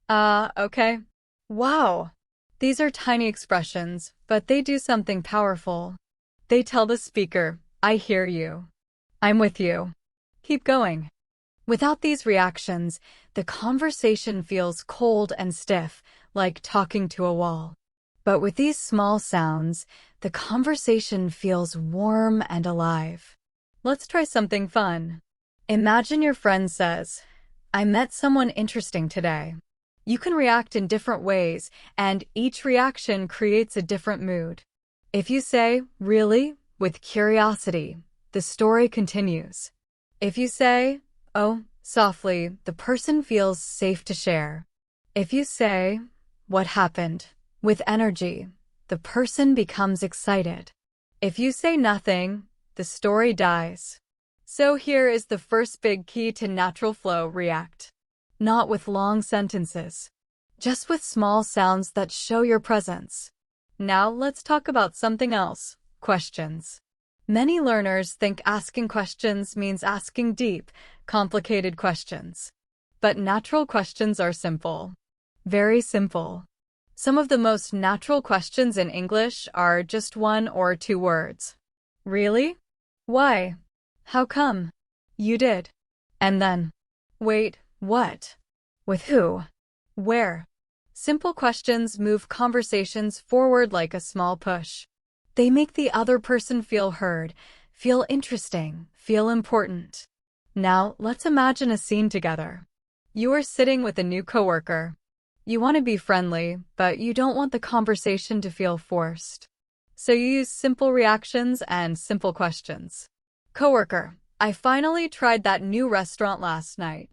Okay. Wow." These are tiny expressions, but they do something powerful. They tell the speaker, "I hear you. I'm with you. Keep going." Without these reactions, the conversation feels cold and stiff, like talking to a wall. But with these small sounds, the conversation feels warm and alive. Let's try something fun. Imagine your friend says, "I met someone interesting today." You can react in different ways, and each reaction creates a different mood. If you say, "Really?" with curiosity, the story continues. If you say, "Oh," softly, the person feels safe to share. If you say, "What happened?" with energy, the person becomes excited. If you say nothing, the story dies. So here is the first big key to natural flow: react. Not with long sentences, just with small sounds that show your presence. Now let's talk about something else: questions. Many learners think asking questions means asking deep, complicated questions. But natural questions are simple. Very simple. Some of the most natural questions in English are just one or two words. Really? Why? How come? You did. And then, wait, what? With who? Where? Simple questions move conversations forward like a small push. They make the other person feel heard, feel interesting, feel important. Now, let's imagine a scene together. You are sitting with a new coworker. You want to be friendly, but you don't want the conversation to feel forced. So you use simple reactions and simple questions. Coworker, I finally tried that new restaurant last night.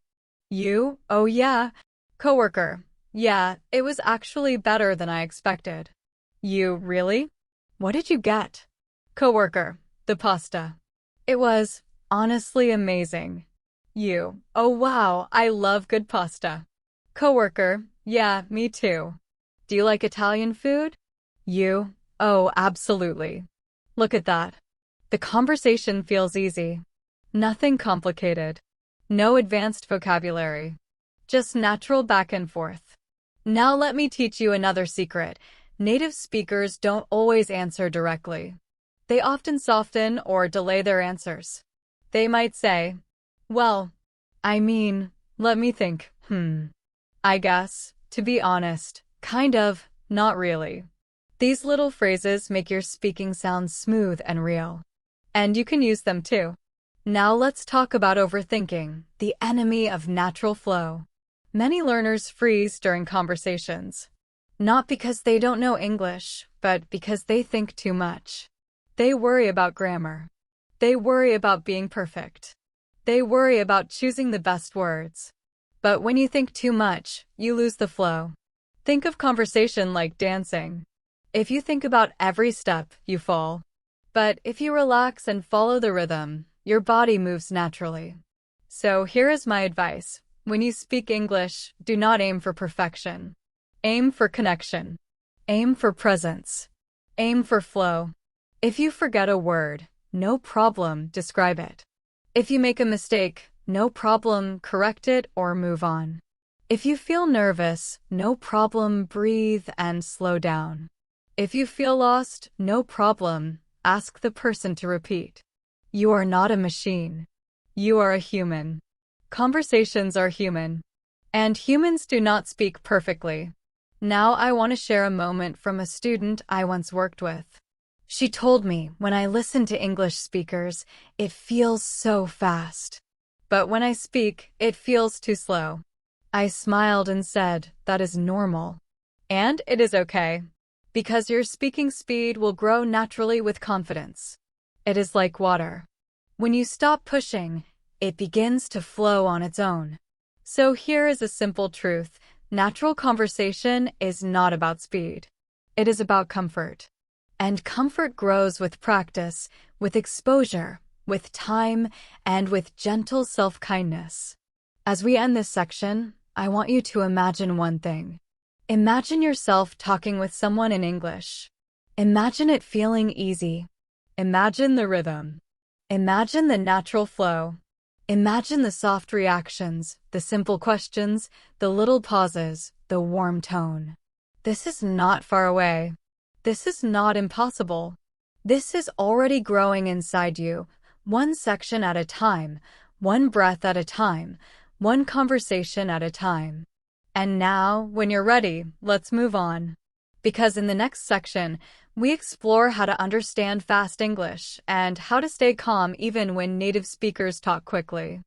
You? Oh yeah. Coworker, yeah, it was actually better than I expected. You, really? What did you get? Coworker, the pasta. It was, honestly, amazing. You, oh wow, I love good pasta. Coworker, yeah, me too. Do you like Italian food? You, oh, absolutely. Look at that. The conversation feels easy. Nothing complicated. No advanced vocabulary. Just natural back and forth. Now let me teach you another secret. Native speakers don't always answer directly. They often soften or delay their answers. They might say, well, I mean, let me think, I guess, to be honest, kind of, not really. These little phrases make your speaking sound smooth and real. And you can use them too. Now let's talk about overthinking, the enemy of natural flow. Many learners freeze during conversations. Not because they don't know English, but because they think too much. They worry about grammar. They worry about being perfect. They worry about choosing the best words. But when you think too much, you lose the flow. Think of conversation like dancing. If you think about every step, you fall. But if you relax and follow the rhythm, your body moves naturally. So here is my advice. When you speak English, do not aim for perfection. Aim for connection. Aim for presence. Aim for flow. If you forget a word, no problem, describe it. If you make a mistake, no problem, correct it or move on. If you feel nervous, no problem, breathe and slow down. If you feel lost, no problem, ask the person to repeat. You are not a machine. You are a human. Conversations are human. And humans do not speak perfectly. Now I want to share a moment from a student I once worked with. She told me, when I listen to English speakers, it feels so fast. But when I speak, it feels too slow. I smiled and said, that is normal. And it is okay. Because your speaking speed will grow naturally with confidence. It is like water. When you stop pushing, it begins to flow on its own. So here is a simple truth. Natural conversation is not about speed. It is about comfort. And comfort grows with practice, with exposure, with time, and with gentle self-kindness. As we end this section, I want you to imagine one thing. Imagine yourself talking with someone in English. Imagine it feeling easy. Imagine the rhythm. Imagine the natural flow. Imagine the soft reactions, the simple questions, the little pauses, the warm tone. This is not far away. This is not impossible. This is already growing inside you, one section at a time, one breath at a time, one conversation at a time. And now, when you're ready, let's move on. Because in the next section, we explore how to understand fast English and how to stay calm even when native speakers talk quickly.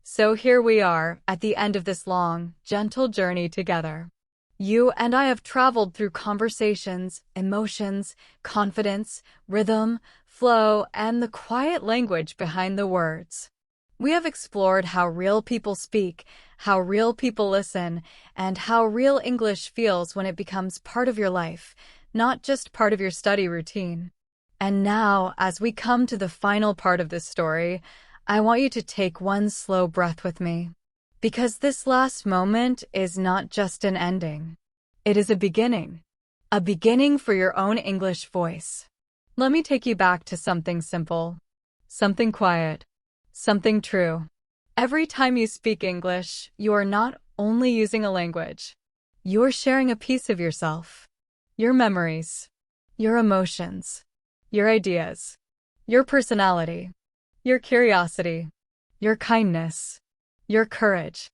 So here we are, at the end of this long, gentle journey together. You and I have traveled through conversations, emotions, confidence, rhythm, flow, and the quiet language behind the words. We have explored how real people speak, how real people listen, and how real English feels when it becomes part of your life, not just part of your study routine. And now, as we come to the final part of this story, I want you to take one slow breath with me. Because this last moment is not just an ending. It is a beginning for your own English voice. Let me take you back to something simple, something quiet, something true. Every time you speak English, you are not only using a language. You're sharing a piece of yourself, your memories, your emotions, your ideas, your personality, your curiosity, your kindness, your courage.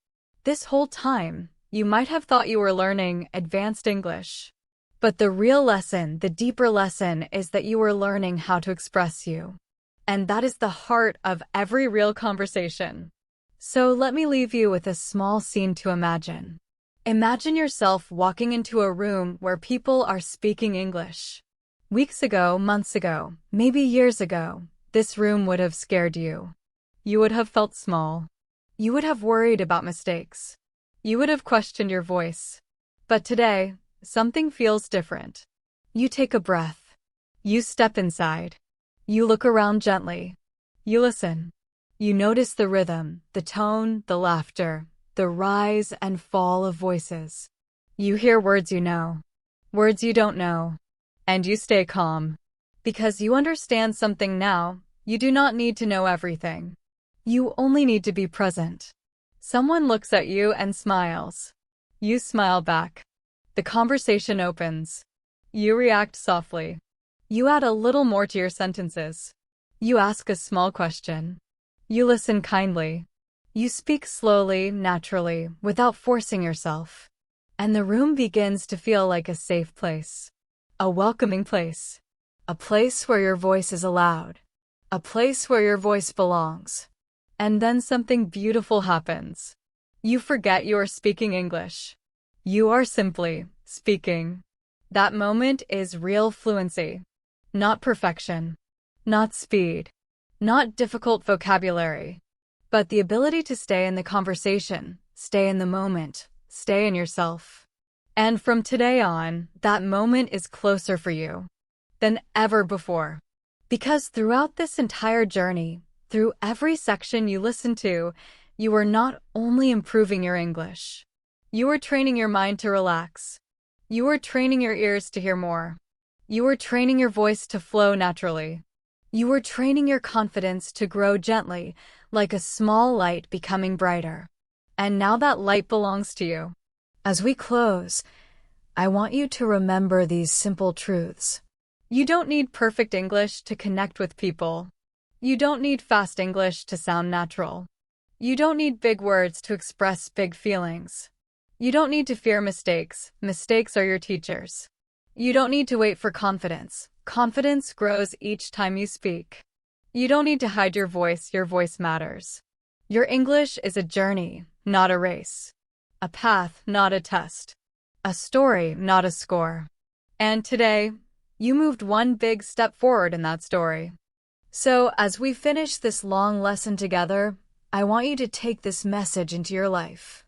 This whole time, You might have thought you were learning advanced English. But the real lesson, the deeper lesson, is that you are learning how to express you. And that is the heart of every real conversation. So let me leave you with a small scene to imagine. Imagine yourself walking into a room where people are speaking English. Weeks ago, months ago, maybe years ago, this room would have scared you. You would have felt small. You would have worried about mistakes. You would have questioned your voice. But today, something feels different. You take a breath. You step inside. You look around gently. You listen. You notice the rhythm, the tone, the laughter, the rise and fall of voices. You hear words you know, words you don't know, and you stay calm. Because you understand something now, you do not need to know everything. You only need to be present. Someone looks at you and smiles. You smile back. The conversation opens. You react softly. You add a little more to your sentences. You ask a small question. You listen kindly. You speak slowly, naturally, without forcing yourself. And the room begins to feel like a safe place. A welcoming place. A place where your voice is allowed. A place where your voice belongs. And then something beautiful happens. You forget you are speaking English. You are simply speaking. That moment is real fluency. Not perfection. Not speed. Not difficult vocabulary. But the ability to stay in the conversation, stay in the moment, stay in yourself. And from today on, that moment is closer for you than ever before. Because throughout this entire journey, through every section you listen to, you are not only improving your English. You are training your mind to relax. You are training your ears to hear more. You are training your voice to flow naturally. You are training your confidence to grow gently, like a small light becoming brighter. And now that light belongs to you. As we close, I want you to remember these simple truths. You don't need perfect English to connect with people. You don't need fast English to sound natural. You don't need big words to express big feelings. You don't need to fear mistakes. Mistakes are your teachers. You don't need to wait for confidence. Confidence grows each time you speak. You don't need to hide your voice matters. Your English is a journey, not a race. A path, not a test. A story, not a score. And today, you moved one big step forward in that story. So, as we finish this long lesson together, I want you to take this message into your life.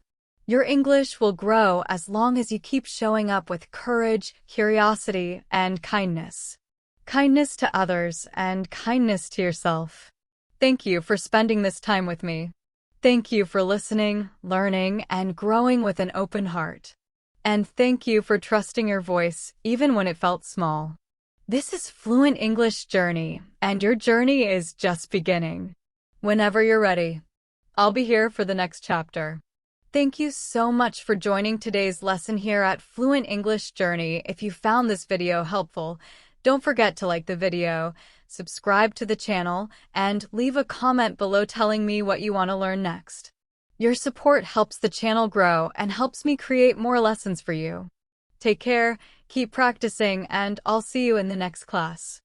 Your English will grow as long as you keep showing up with courage, curiosity, and kindness. Kindness to others and kindness to yourself. Thank you for spending this time with me. Thank you for listening, learning, and growing with an open heart. And thank you for trusting your voice, even when it felt small. This is Fluent English Journey, and your journey is just beginning. Whenever you're ready, I'll be here for the next chapter. Thank you so much for joining today's lesson here at Fluent English Journey. If you found this video helpful, don't forget to like the video, subscribe to the channel, and leave a comment below telling me what you want to learn next. Your support helps the channel grow and helps me create more lessons for you. Take care, keep practicing, and I'll see you in the next class.